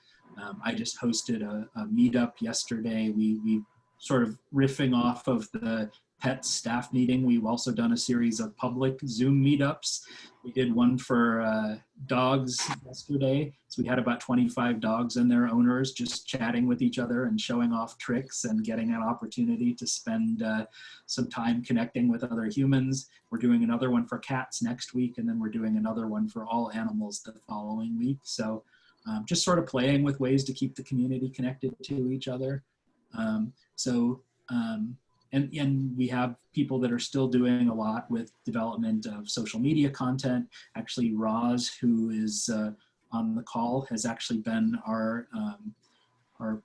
I just hosted a meetup yesterday. We sort of riffing off of the pet staff meeting. We've also done a series of public Zoom meetups. We did one for dogs yesterday. So we had about 25 dogs and their owners just chatting with each other and showing off tricks and getting an opportunity to spend some time connecting with other humans. We're doing another one for cats next week, and then we're doing another one for all animals the following week. So just sort of playing with ways to keep the community connected to each other. And we have people that are still doing a lot with development of social media content. Actually, Roz, who is on the call, has actually been our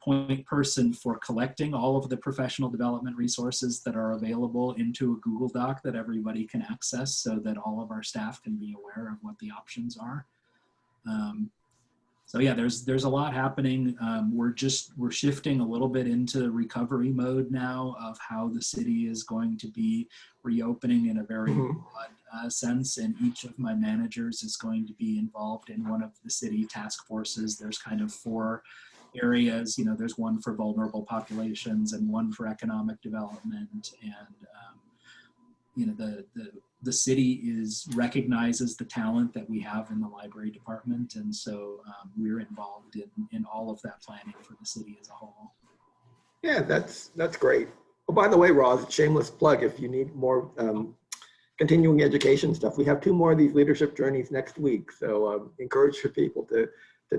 point person for collecting all of the professional development resources that are available into a Google Doc that everybody can access, so that all of our staff can be aware of what the options are. So yeah, there's a lot happening. We're shifting a little bit into recovery mode now of how the city is going to be reopening in a very broad sense. And each of my managers is going to be involved in one of the city task forces. There's kind of 4 areas. There's one for vulnerable populations and one for economic development. And the city recognizes the talent that we have in the library department, and so we're involved in all of that planning for the city as a whole. Yeah, that's great. Oh, by the way, Roz, shameless plug, if you need more continuing education stuff, we have 2 more of these leadership journeys next week. So encourage your people to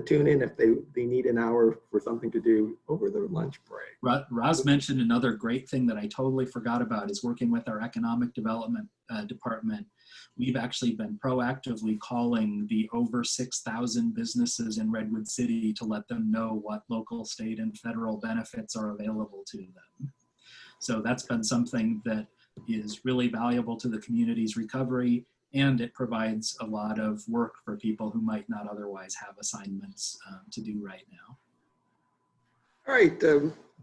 tune in if they need an hour for something to do over their lunch break. Roz mentioned another great thing that I totally forgot about is working with our economic development department. We've actually been proactively calling the over 6,000 businesses in Redwood City to let them know what local, state, and federal benefits are available to them. So that's been something that is really valuable to the community's recovery, and it provides a lot of work for people who might not otherwise have assignments to do right now. All right,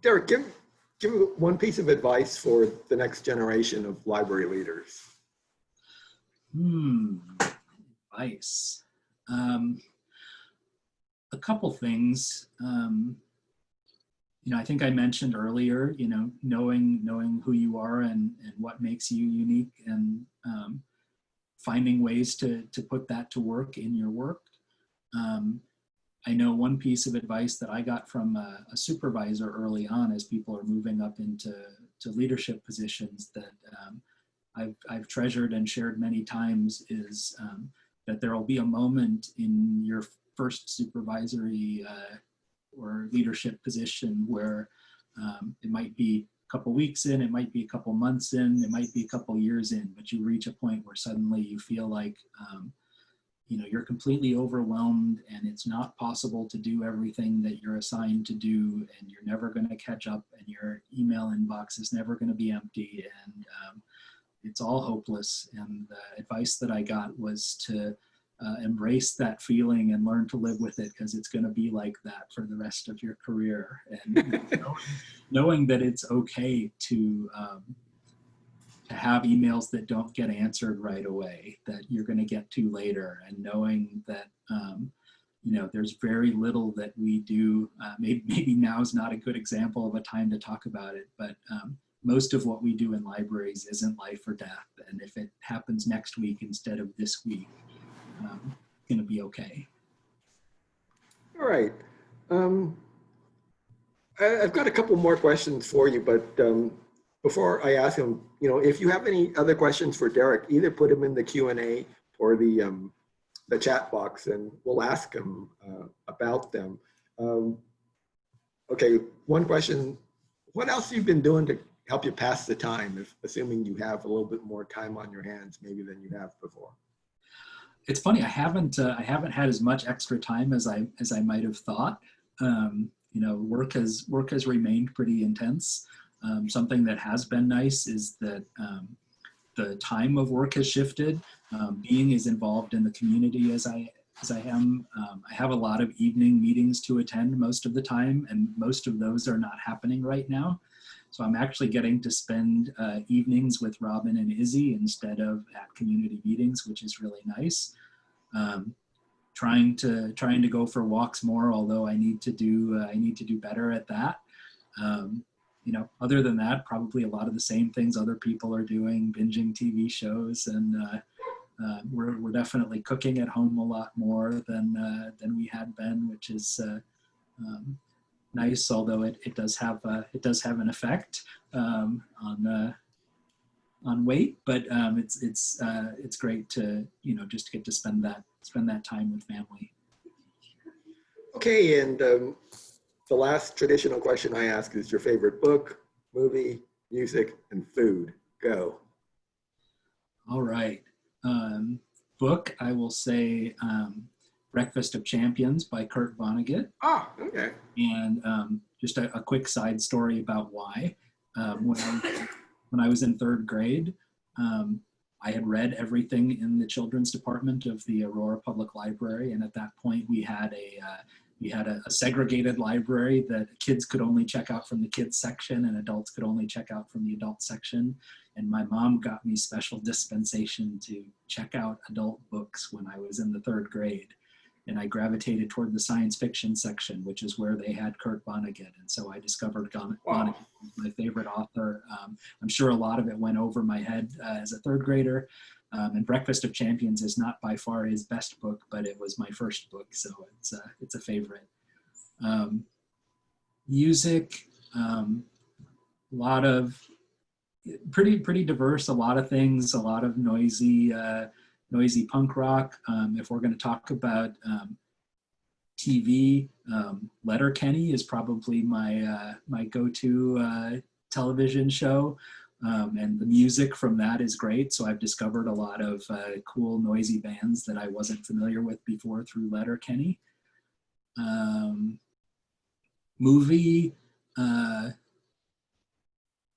Derek, give one piece of advice for the next generation of library leaders. Advice. A couple things. I think I mentioned earlier, knowing who you are and what makes you unique, and finding ways to put that to work in your work. I know one piece of advice that I got from a supervisor early on as people are moving up into leadership positions that I've treasured and shared many times is that there will be a moment in your first supervisory or leadership position where it might be a couple weeks in, it might be a couple months in, it might be a couple years in, but you reach a point where suddenly you feel like you're completely overwhelmed and it's not possible to do everything that you're assigned to do, and you're never going to catch up, and your email inbox is never going to be empty, and it's all hopeless. And the advice that I got was to embrace that feeling and learn to live with it, because it's going to be like that for the rest of your career. And knowing that it's okay to have emails that don't get answered right away, that you're going to get to later, and knowing that there's very little that we do. Maybe now is not a good example of a time to talk about it, but most of what we do in libraries isn't life or death, and if it happens next week instead of this week, it's going to be okay. All right. I've got a couple more questions for you, but before I ask him, if you have any other questions for Derek, either put them in the Q&A or the chat box, and we'll ask him about them. Okay, one question: what else have you been doing to help you pass the time, assuming you have a little bit more time on your hands maybe than you have before? It's funny, I haven't had as much extra time as I might have thought. Work has remained pretty intense. Something that has been nice is that the time of work has shifted. Being as involved in the community as I am, I have a lot of evening meetings to attend most of the time, and most of those are not happening right now. So I'm actually getting to spend evenings with Robin and Izzy instead of at community meetings, which is really nice. Trying to go for walks more, although I need to do better at that. Other than that, probably a lot of the same things other people are doing, binging TV shows, and we're definitely cooking at home a lot more than we had been, which is nice. Although it does have an effect on weight, but it's great to just get to spend that time with family. Okay, and the last traditional question I ask is your favorite book, movie, music, and food. Go. All right. Book, I will say Breakfast of Champions by Kurt Vonnegut. Ah, okay. And just a quick side story about why. When I was in third grade, I had read everything in the children's department of the Aurora Public Library, and at that point we had a segregated library that kids could only check out from the kids section and adults could only check out from the adult section. And my mom got me special dispensation to check out adult books when I was in the third grade. And I gravitated toward the science fiction section, which is where they had Kurt Vonnegut. And so I discovered Vonnegut, my favorite author. I'm sure a lot of it went over my head as a third grader. And Breakfast of Champions is not by far his best book, but it was my first book, so it's a favorite. Music, a lot of pretty diverse, a lot of things, a lot of noisy punk rock. If we're going to talk about TV, Letterkenny is probably my go-to television show. And the music from that is great. So I've discovered a lot of cool, noisy bands that I wasn't familiar with before through Letterkenny. Movie,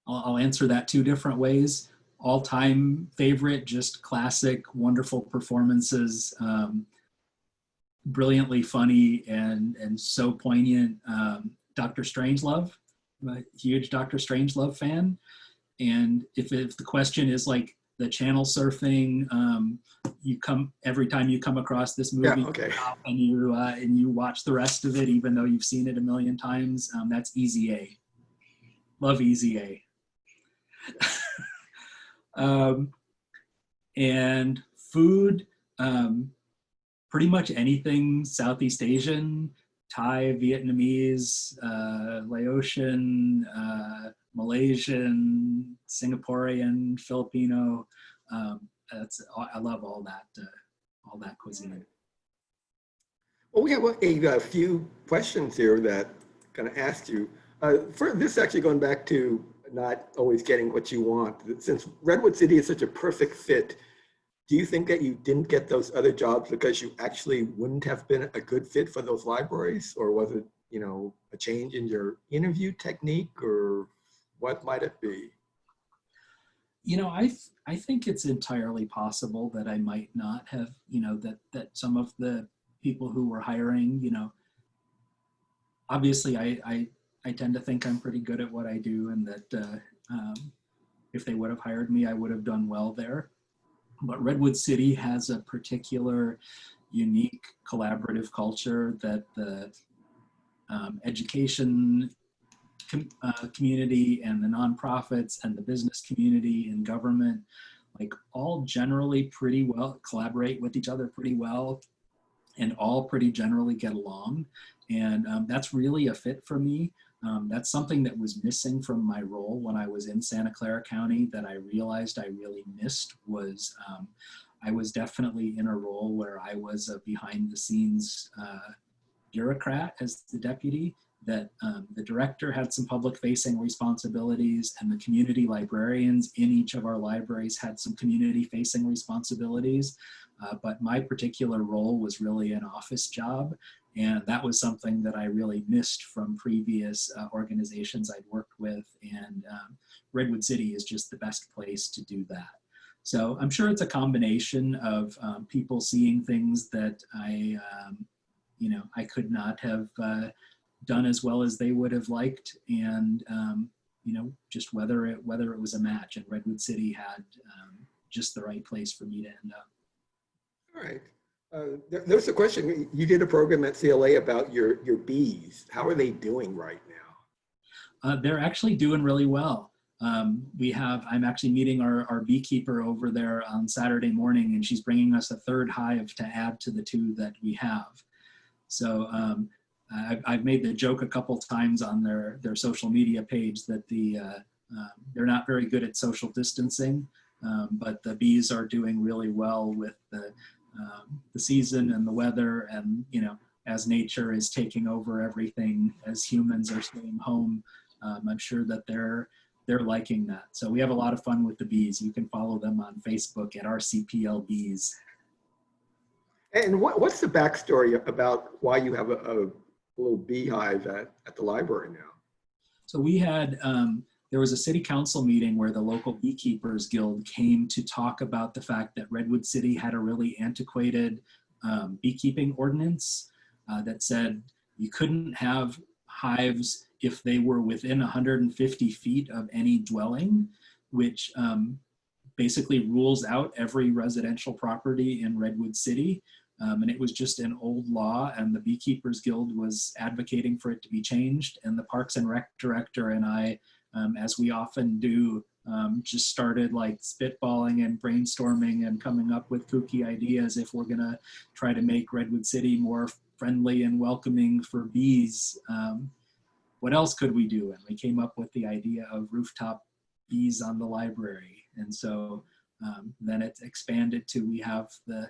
I'll answer that two different ways. All-time favorite, just classic, wonderful performances, brilliantly funny and so poignant. Dr. Strangelove, I'm a huge Dr. Strangelove fan. And if the question is like the channel surfing, you come every time you come across this Yeah, movie okay. and you watch the rest of it, even though you've seen it a million times. That's Easy A. Love Easy A. And food, pretty much anything Southeast Asian, Thai, Vietnamese, Laotian, Malaysian, Singaporean, Filipino. I love all that cuisine. Well, we have a few questions here that I'm going to ask you. For this, actually going back to not always getting what you want. Since Redwood City is such a perfect fit, do you think that you didn't get those other jobs because you actually wouldn't have been a good fit for those libraries? Or was it, a change in your interview technique, or what might it be? I think it's entirely possible that I might not have, that some of the people who were hiring, obviously I tend to think I'm pretty good at what I do, and that if they would have hired me, I would have done well there. But Redwood City has a particular unique collaborative culture that the education community and the nonprofits and the business community and government, like, all generally pretty well collaborate with each other pretty well, and all pretty generally get along. And that's really a fit for me. That's something that was missing from my role when I was in Santa Clara County that I realized I really missed was I was definitely in a role where I was a behind the scenes bureaucrat as the deputy, that the director had some public facing responsibilities, and the community librarians in each of our libraries had some community facing responsibilities. But my particular role was really an office job. And that was something that I really missed from previous organizations I'd worked with. And Redwood City is just the best place to do that. So I'm sure it's a combination of people seeing things that I could not have done as well as they would have liked, and just whether it was a match. And Redwood City had just the right place for me to end up. All right. There's a question. You did a program at CLA about your bees. How are they doing right now? They're actually doing really well. I'm actually meeting our beekeeper over there on Saturday morning, and she's bringing us a third hive to add to the 2 that we have. So I've made the joke a couple times on their social media page that they're not very good at social distancing, but the bees are doing really well with the season and the weather, and as nature is taking over everything, as humans are staying home. I'm sure that they're liking that. So we have a lot of fun with the bees. You can follow them on Facebook at RCPL Bees. And what's the backstory about why you have a little beehive at the library now? So we had, there was a city council meeting where the local beekeepers guild came to talk about the fact that Redwood City had a really antiquated beekeeping ordinance that said you couldn't have hives if they were within 150 feet of any dwelling, which basically rules out every residential property in Redwood City. And it was just an old law, and the Beekeepers Guild was advocating for it to be changed. And the Parks and Rec director and I, as we often do, just started like spitballing and brainstorming and coming up with kooky ideas if we're gonna try to make Redwood City more friendly and welcoming for bees. What else could we do? And we came up with the idea of rooftop bees on the library. And so then it expanded to, we have the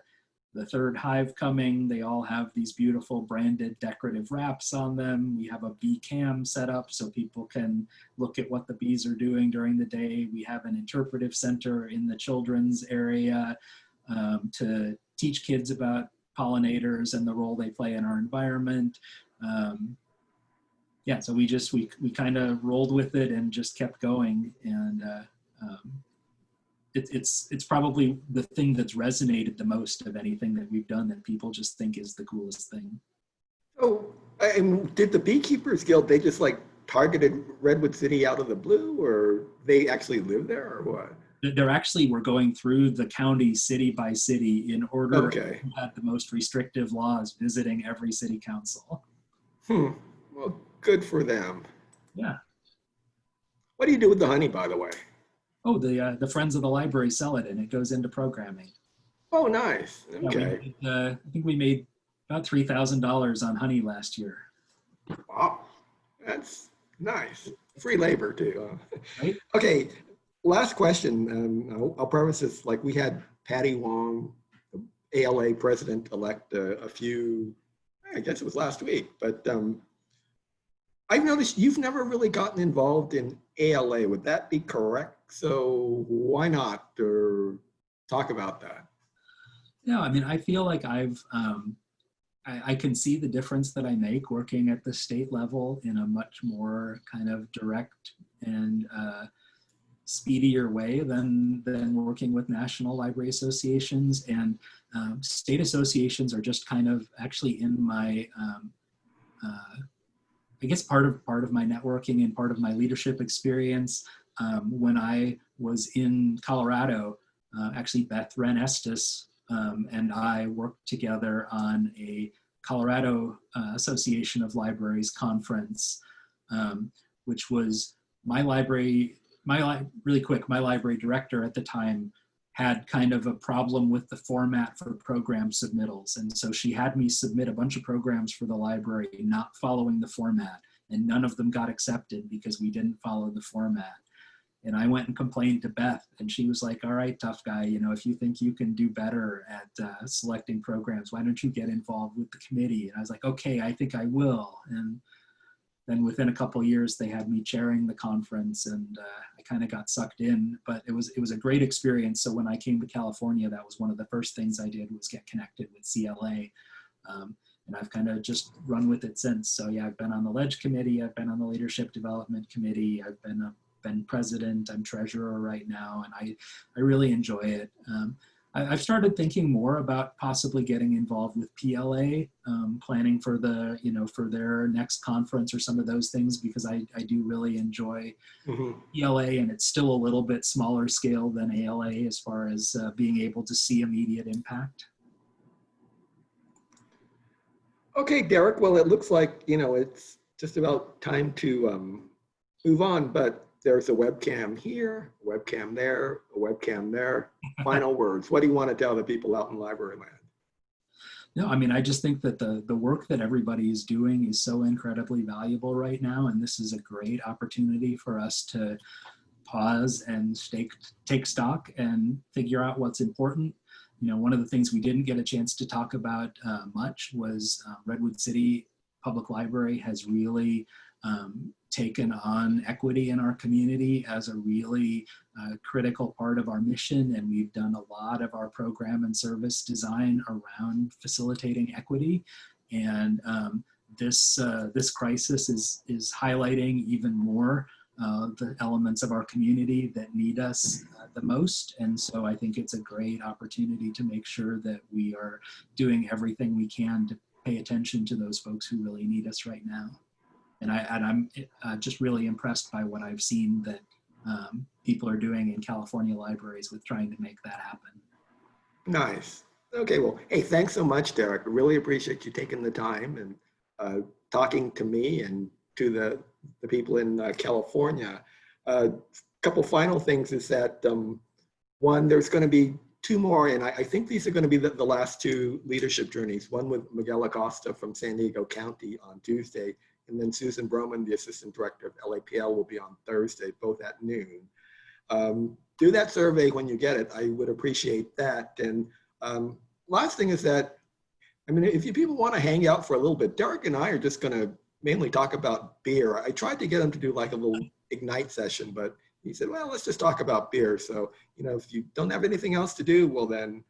third hive coming. They all have these beautiful branded decorative wraps on them. We have a bee cam set up so people can look at what the bees are doing during the day. We have an interpretive center in the children's area to teach kids about pollinators and the role they play in our environment. Yeah, so we kind of rolled with it and just kept going. And it's probably the thing that's resonated the most of anything that we've done that people just think is the coolest thing. Oh, and did the Beekeepers Guild, they just like targeted Redwood City out of the blue, or they actually live there, or what? They're actually, we're going through the county city by city in order Okay. who had the most restrictive laws, visiting every city council. Well, good for them. Yeah. What do you do with the honey, by the way? Oh, the Friends of the Library sell it, and it goes into programming. Oh, nice. Yeah, we Okay. made, I think we made about $3,000 on honey last year. Wow. That's nice. Free labor, too. Right? Okay. Last question. I'll preface this like we had Patty Wong, ALA president-elect, a few, I guess it was last week, but I've noticed you've never really gotten involved in ALA. Would that be correct? So why not talk about that? Yeah, I mean, I feel like I can see the difference that I make working at the state level in a much more kind of direct and speedier way than working with national library associations. And state associations are just kind of actually in my I guess part of my networking and part of my leadership experience. When I was in Colorado, actually Beth Wren Estes and I worked together on a Colorado Association of Libraries conference, which was my library director at the time had kind of a problem with the format for program submittals. And so she had me submit a bunch of programs for the library, not following the format. And none of them got accepted because we didn't follow the format. And I went and complained to Beth, and she was like, all right, tough guy, you know, if you think you can do better at selecting programs, why don't you get involved with the committee? And I was like, okay, I think I will. And then within a couple of years, they had me chairing the conference, and I kind of got sucked in. But it was a great experience. So when I came to California, that was one of the first things I did was get connected with CLA. And I've kind of just run with it since. So yeah, I've been on the Ledge Committee, I've been on the Leadership Development Committee, I've been president, I'm treasurer right now, and I really enjoy it. I've started thinking more about possibly getting involved with PLA, planning for for their next conference or some of those things, because I do really enjoy PLA, and it's still a little bit smaller scale than ALA as far as being able to see immediate impact. Okay, Derek, well, it looks like, it's just about time to move on, but there's a webcam here, a webcam there, a webcam there. Final words. What do you want to tell the people out in library land? No, I mean, I just think that the work that everybody is doing is so incredibly valuable right now. And this is a great opportunity for us to pause and take stock and figure out what's important. You know, one of the things we didn't get a chance to talk about much was Redwood City Public Library has really taken on equity in our community as a really critical part of our mission, and we've done a lot of our program and service design around facilitating equity. And this crisis is highlighting even more the elements of our community that need us the most. And so I think it's a great opportunity to make sure that we are doing everything we can to pay attention to those folks who really need us right now. And I'm just really impressed by what I've seen that people are doing in California libraries with trying to make that happen. Nice. Okay, well, hey, thanks so much, Derek. I really appreciate you taking the time and talking to me and to the people in California. A couple final things is that, one, there's going to be two more, and I think these are going to be the last two leadership journeys, one with Miguel Acosta from San Diego County on Tuesday, and then Susan Broman, the Assistant Director of LAPL, will be on Thursday, both at noon. Do that survey when you get it. I would appreciate that. And last thing is that, I mean, if you people want to hang out for a little bit, Derek and I are just going to mainly talk about beer. I tried to get him to do like a little Ignite session, but he said, well, let's just talk about beer. So, if you don't have anything else to do, well then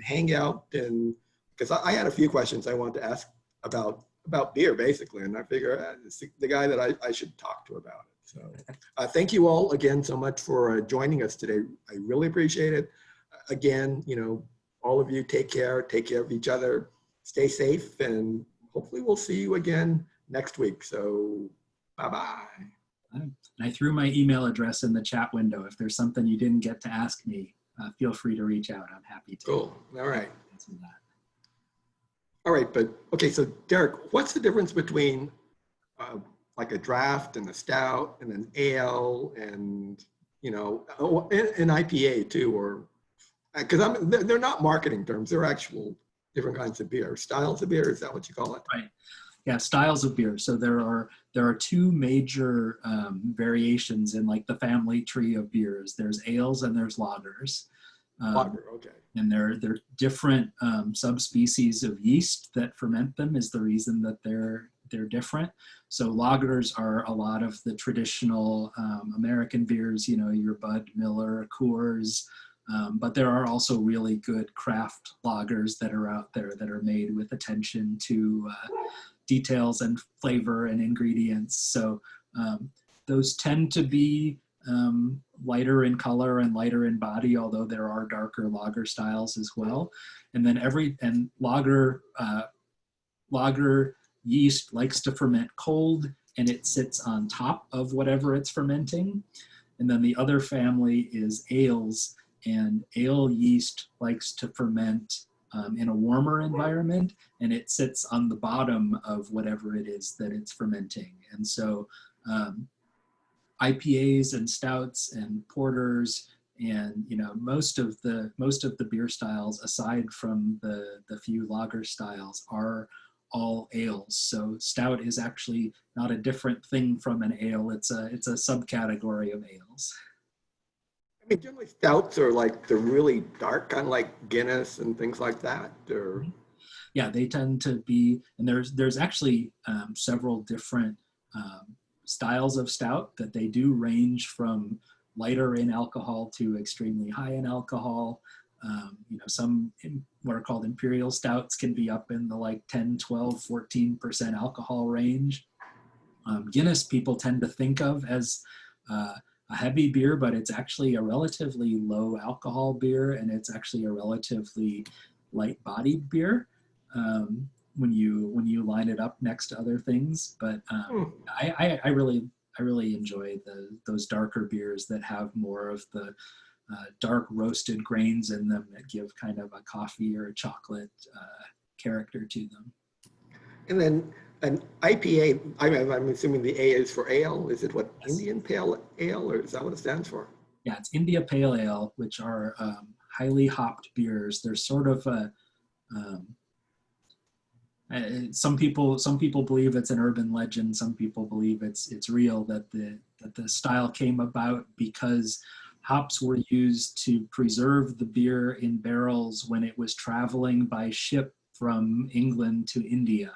hang out. And because I had a few questions I wanted to ask about beer basically. And I figure it's the guy that I should talk to about it. So thank you all again so much for joining us today. I really appreciate it. Again, all of you take care of each other, stay safe, and hopefully we'll see you again next week. So bye-bye. And I threw my email address in the chat window. If there's something you didn't get to ask me, feel free to reach out. I'm happy to. Cool. All right. answer that. All right, but okay, so Derek, what's the difference between like a draft and a stout and an ale and, you know, an IPA too, or, because they're not marketing terms, they're actual different kinds of beer. Styles of beer, is that what you call it? Right. Yeah, styles of beer. So there are two major variations in like the family tree of beers. There's ales and there's lagers. Lager, okay. And they're different subspecies of yeast that ferment them is the reason that they're different. So lagers are a lot of the traditional American beers, you know, your Bud Miller, Coors, but there are also really good craft lagers that are out there that are made with attention to details and flavor and ingredients. So those tend to be lighter in color and lighter in body, although there are darker lager styles as well. And then lager yeast likes to ferment cold, and it sits on top of whatever it's fermenting. And then the other family is ales, and ale yeast likes to ferment in a warmer environment, and it sits on the bottom of whatever it is that it's fermenting. And so IPAs and stouts and porters and, you know, most of the beer styles, aside from the few lager styles, are all ales. So stout is actually not a different thing from an ale. It's a subcategory of ales. I mean, generally stouts are like the really dark, kind of like Guinness and things like that. Or yeah, they tend to be, and there's actually several different styles of stout that they do range from lighter in alcohol to extremely high in alcohol. You know, some what are called imperial stouts can be up in the like 10, 12, 14% alcohol range. Guinness people tend to think of as a heavy beer, but it's actually a relatively low alcohol beer, and it's actually a relatively light bodied beer when you line it up next to other things. But I really enjoy those darker beers that have more of the dark roasted grains in them that give kind of a coffee or a chocolate character to them. And then an IPA, I'm assuming the A is for ale. Is it what, Yes. Indian Pale Ale, or is that what it stands for? Yeah, it's India Pale Ale, which are highly hopped beers. They're sort of a some people believe it's an urban legend. Some people believe it's real that the style came about because hops were used to preserve the beer in barrels when it was traveling by ship from England to India.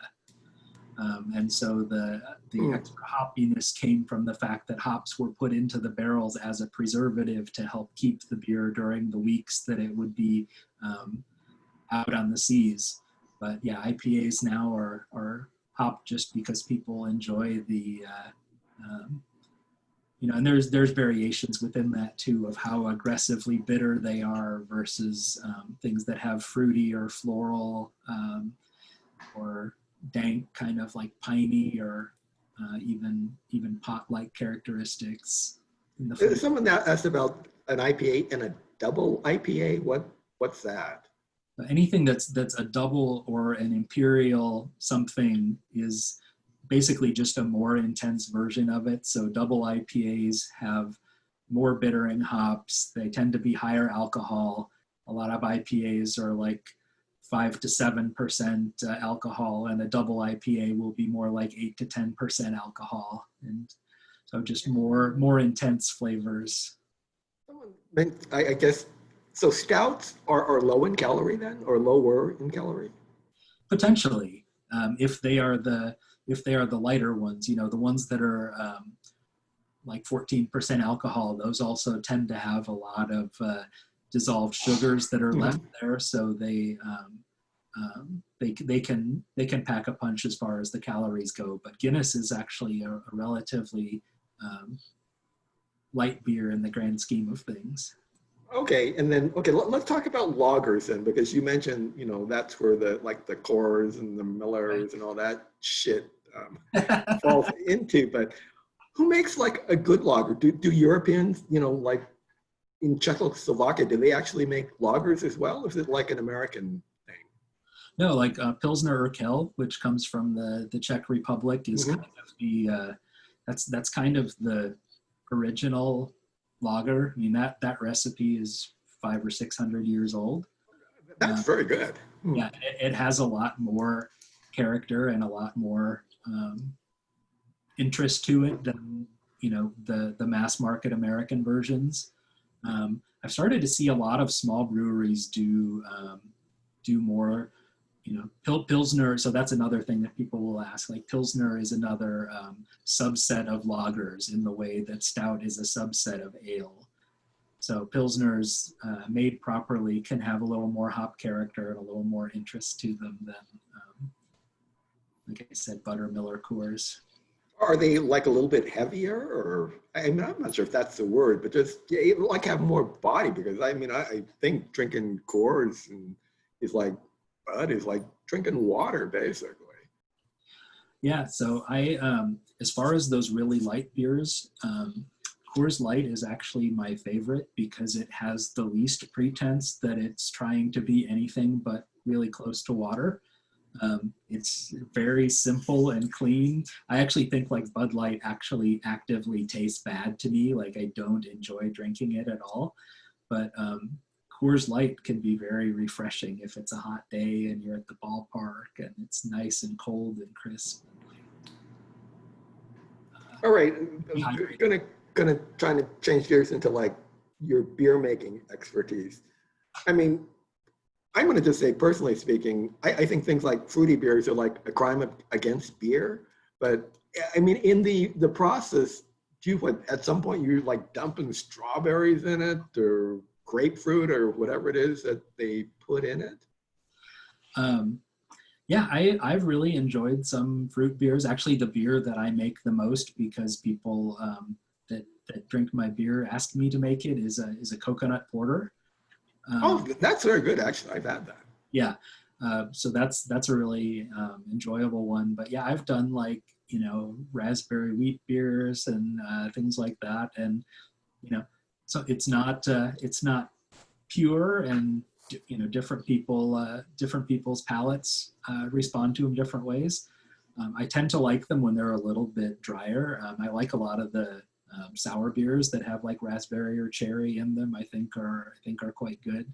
And so the extra hoppiness came from the fact that hops were put into the barrels as a preservative to help keep the beer during the weeks that it would be out on the seas. But yeah, IPAs now are hopped just because people enjoy the, you know, and there's variations within that too of how aggressively bitter they are versus things that have fruity or floral or dank, kind of like piney or even pot-like characteristics in the flavor. Someone asked about an IPA and a double IPA. What's that? Anything that's a double or an imperial something is basically just a more intense version of it. So double IPAs have more bittering hops. They tend to be higher alcohol. A lot of IPAs are like 5 to 7% alcohol, and a double IPA will be more like 8 to 10% alcohol. And so just more intense flavors. I guess, so stouts are low in calorie then, or lower in calorie? Potentially, if they are the lighter ones, you know, the ones that are like 14% alcohol, those also tend to have a lot of dissolved sugars that are left there, so they can pack a punch as far as the calories go. But Guinness is actually a relatively light beer in the grand scheme of things. Okay, and then let's talk about lagers then, because you mentioned, you know, that's where the Coors and the Millers and all that shit falls into. But Who makes like a good lager? Do Europeans, like in Czechoslovakia, do they actually make lagers as well? Or is it like an American thing? No, like Pilsner Urquell, which comes from the Czech Republic, is Mhm. kind of the that's kind of the original lager. I mean that recipe is 500 or 600 years old. That's very good. Hmm. Yeah, it has a lot more character and a lot more interest to it than the mass market American versions. I've started to see a lot of small breweries do more, Pilsner. So that's another thing that people will ask. Like Pilsner is another subset of lagers in the way that stout is a subset of ale. So Pilsners made properly can have a little more hop character and a little more interest to them than, like I said, Buttermilk Coors. Are they like a little bit heavier, or I mean, I'm not sure if that's the word, but just like have more body? Because I mean, I think drinking Coors is like Bud is like drinking water, basically. Yeah, so as far as those really light beers, Coors Light is actually my favorite because it has the least pretense that it's trying to be anything but really close to water. It's very simple and clean. I actually think like Bud Light actually actively tastes bad to me. Like I don't enjoy drinking it at all. But Coors Light can be very refreshing if it's a hot day and you're at the ballpark and it's nice and cold and crisp. All right, I'm Dehydrated. gonna try to change gears into like your beer making expertise. I mean, I'm going to just say, personally speaking, I think things like fruity beers are like a crime against beer. But I mean, in the process, do you, what, at some point you're like dumping strawberries in it or grapefruit or whatever it is that they put in it? Um, yeah, I've really enjoyed some fruit beers. Actually, the beer that I make the most because people that drink my beer ask me to make it is a coconut porter. Oh, that's very good, actually. I've had that. Yeah, so that's a really enjoyable one. But yeah, I've done like raspberry wheat beers and things like that, and so it's not pure, and different people's palates respond to them different ways. I tend to like them when they're a little bit drier. I like a lot of the sour beers that have like raspberry or cherry in them. I think are quite good.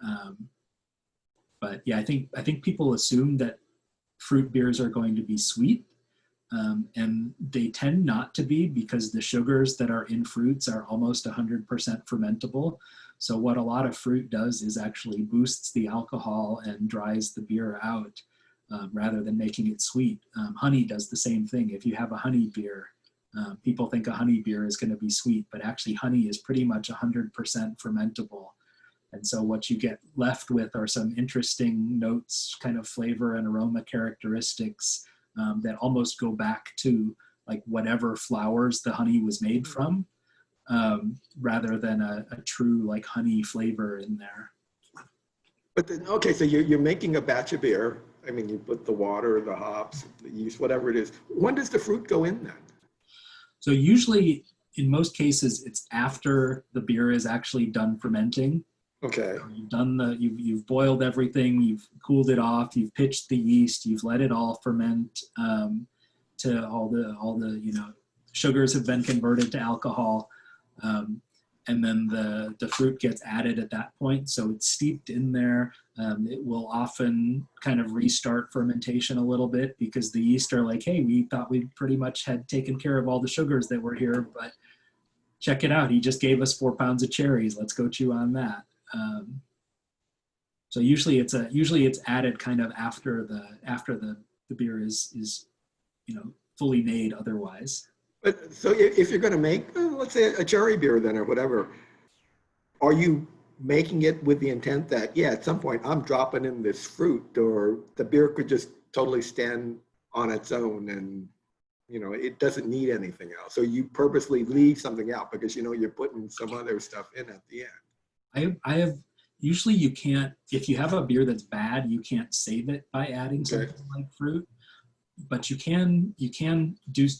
Um, but yeah, I think people assume that fruit beers are going to be sweet, and they tend not to be because the sugars that are in fruits are almost 100% fermentable. So what a lot of fruit does is actually boosts the alcohol and dries the beer out rather than making it sweet. Honey does the same thing. If you have a honey beer, people think a honey beer is going to be sweet, but actually honey is pretty much 100% fermentable. And so what you get left with are some interesting notes, kind of flavor and aroma characteristics that almost go back to like whatever flowers the honey was made from, rather than a true like honey flavor in there. But then, okay, so you're making a batch of beer. I mean, you put the water, the hops, the yeast, whatever it is. When does the fruit go in then? So usually, in most cases, it's after the beer is actually done fermenting. Okay. You've boiled everything, you've cooled it off, you've pitched the yeast, you've let it all ferment to all the sugars have been converted to alcohol, and then the fruit gets added at that point. So it's steeped in there. It will often kind of restart fermentation a little bit because the yeast are like, hey, we thought we pretty much had taken care of all the sugars that were here, but check it out, he just gave us 4 pounds of cherries. Let's go chew on that. So usually it's added kind of after the beer is fully made otherwise. But so if you're going to make, let's say, a cherry beer then or whatever, are you making it with the intent that, yeah, at some point I'm dropping in this fruit, or the beer could just totally stand on its own and it doesn't need anything else? So you purposely leave something out because you're putting some other stuff in at the end. I have usually you can't, if you have a beer that's bad, you can't save it by adding Okay. something like fruit. but you can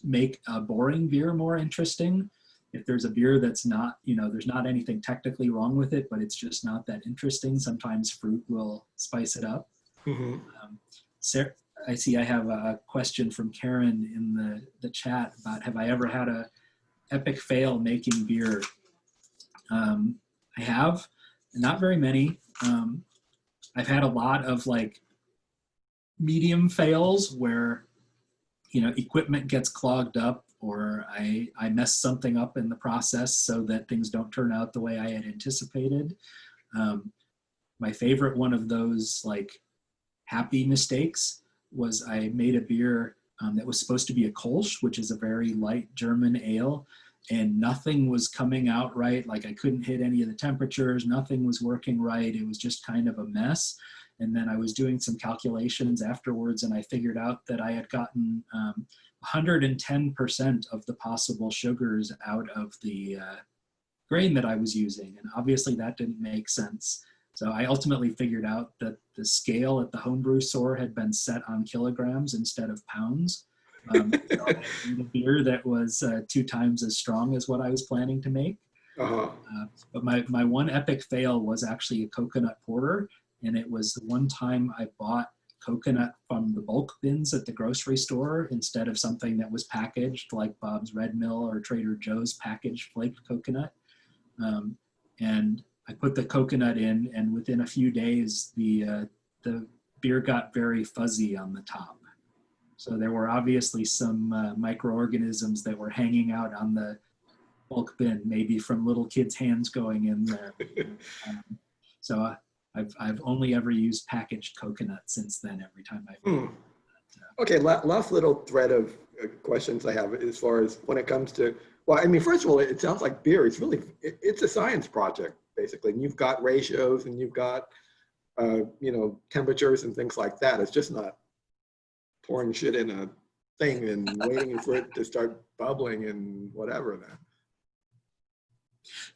make a boring beer more interesting. If there's a beer that's not, there's not anything technically wrong with it, but it's just not that interesting, sometimes fruit will spice it up. Mhm. Sarah, I see I have a question from Karen in the chat about, have I ever had a epic fail making beer? I have, not very many. I've had a lot of like medium fails where, equipment gets clogged up, or I mess something up in the process so that things don't turn out the way I had anticipated. My favorite one of those like happy mistakes was I made a beer that was supposed to be a Kolsch, which is a very light German ale, and nothing was coming out right. Like I couldn't hit any of the temperatures, nothing was working right. It was just kind of a mess. And then I was doing some calculations afterwards, and I figured out that I had gotten 110% of the possible sugars out of the grain that I was using. And obviously that didn't make sense. So I ultimately figured out that the scale at the homebrew store had been set on kilograms instead of pounds. So I made a beer that was 2 times as strong as what I was planning to make. Uh-huh. But my one epic fail was actually a coconut porter. And it was the one time I bought coconut from the bulk bins at the grocery store instead of something that was packaged like Bob's Red Mill or Trader Joe's packaged flaked coconut. And I put the coconut in, and within a few days, the beer got very fuzzy on the top. So there were obviously some microorganisms that were hanging out on the bulk bin, maybe from little kids' hands going in there. So I've only ever used packaged coconut since then. Every time I've Okay, last little thread of questions I have as far as when it comes to, well, I mean, first of all, it sounds like beer is really, it's a science project, basically. And you've got ratios and you've got, temperatures and things like that. It's just not pouring shit in a thing and waiting for it to start bubbling and whatever then.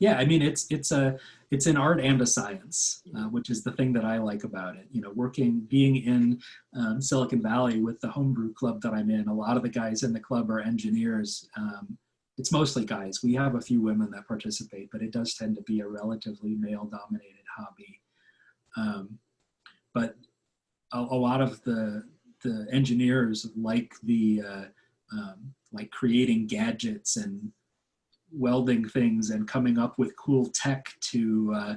Yeah, I mean, it's an art and a science, which is the thing that I like about it. Being in Silicon Valley with the homebrew club that I'm in, a lot of the guys in the club are engineers. It's mostly guys. We have a few women that participate, but it does tend to be a relatively male-dominated hobby. But a lot of the engineers like like creating gadgets and welding things and coming up with cool tech to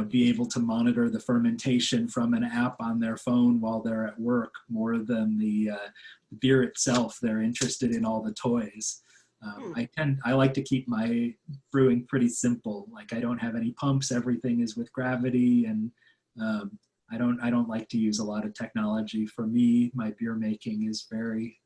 be able to monitor the fermentation from an app on their phone while they're at work more than the beer itself. They're interested in all the toys. I like to keep my brewing pretty simple. Like I don't have any pumps. Everything is with gravity, and I don't like to use a lot of technology. For me, my beer making is very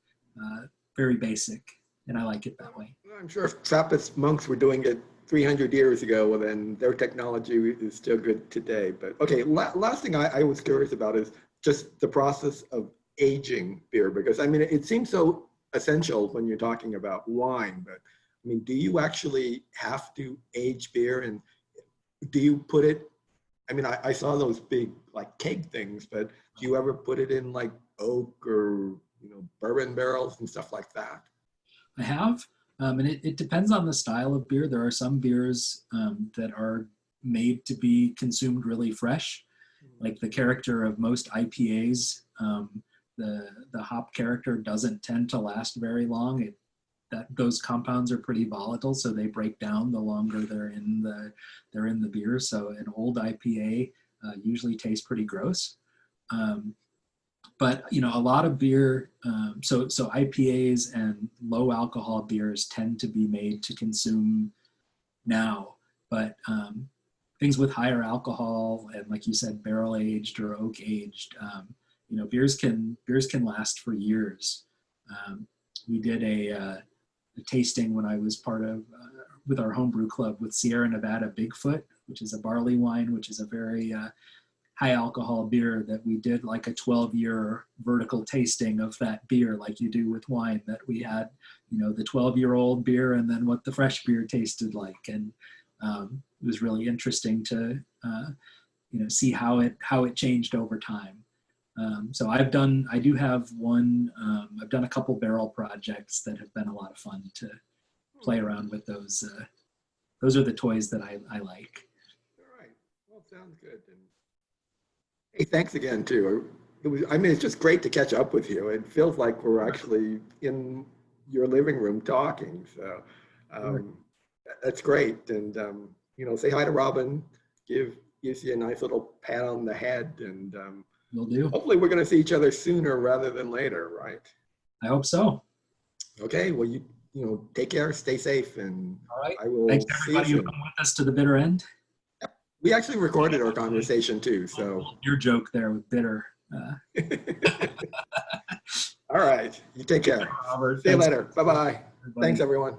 basic, and I like it that way. I'm sure if Trappist monks were doing it 300 years ago, well, then their technology is still good today. But okay, last thing I was curious about is just the process of aging beer, because I mean, it seems so essential when you're talking about wine, but I mean, do you actually have to age beer, and do you put it, I mean, I saw those big like keg things, but do you ever put it in like oak or, bourbon barrels and stuff like that? I have, and it depends on the style of beer. There are some beers that are made to be consumed really fresh, like the character of most IPAs. The hop character doesn't tend to last very long. Those compounds are pretty volatile, so they break down the longer they're in the beer. So an old IPA usually tastes pretty gross. But a lot of beer, so IPAs and low alcohol beers tend to be made to consume now. But things with higher alcohol and, like you said, barrel aged or oak aged, beers can last for years. We did a tasting when I was part of with our homebrew club with Sierra Nevada Bigfoot, which is a barley wine, which is a very high alcohol beer that we did like a 12-year vertical tasting of that beer, like you do with wine, that we had, the 12-year-old beer and then what the fresh beer tasted like. And it was really interesting to, see how it changed over time. So I do have one, I've done a couple barrel projects that have been a lot of fun to play around with those. Those are the toys that I like. All right. Well, sounds good. And hey, thanks again too. I mean, it's just great to catch up with you. It feels like we're actually in your living room talking. So that's great. And say hi to Robin. Gives you a nice little pat on the head, and Will do. hopefully we're going to see each other sooner rather than later, right? I hope so. Okay. Well, you take care, stay safe, and All right. I will Thanks see you everybody who soon. come with us to the bitter end. We actually recorded our conversation too, so. Your joke there with bitter. All right. You take care. Robert, See you thanks, later. Bye-bye. everybody. Thanks, everyone.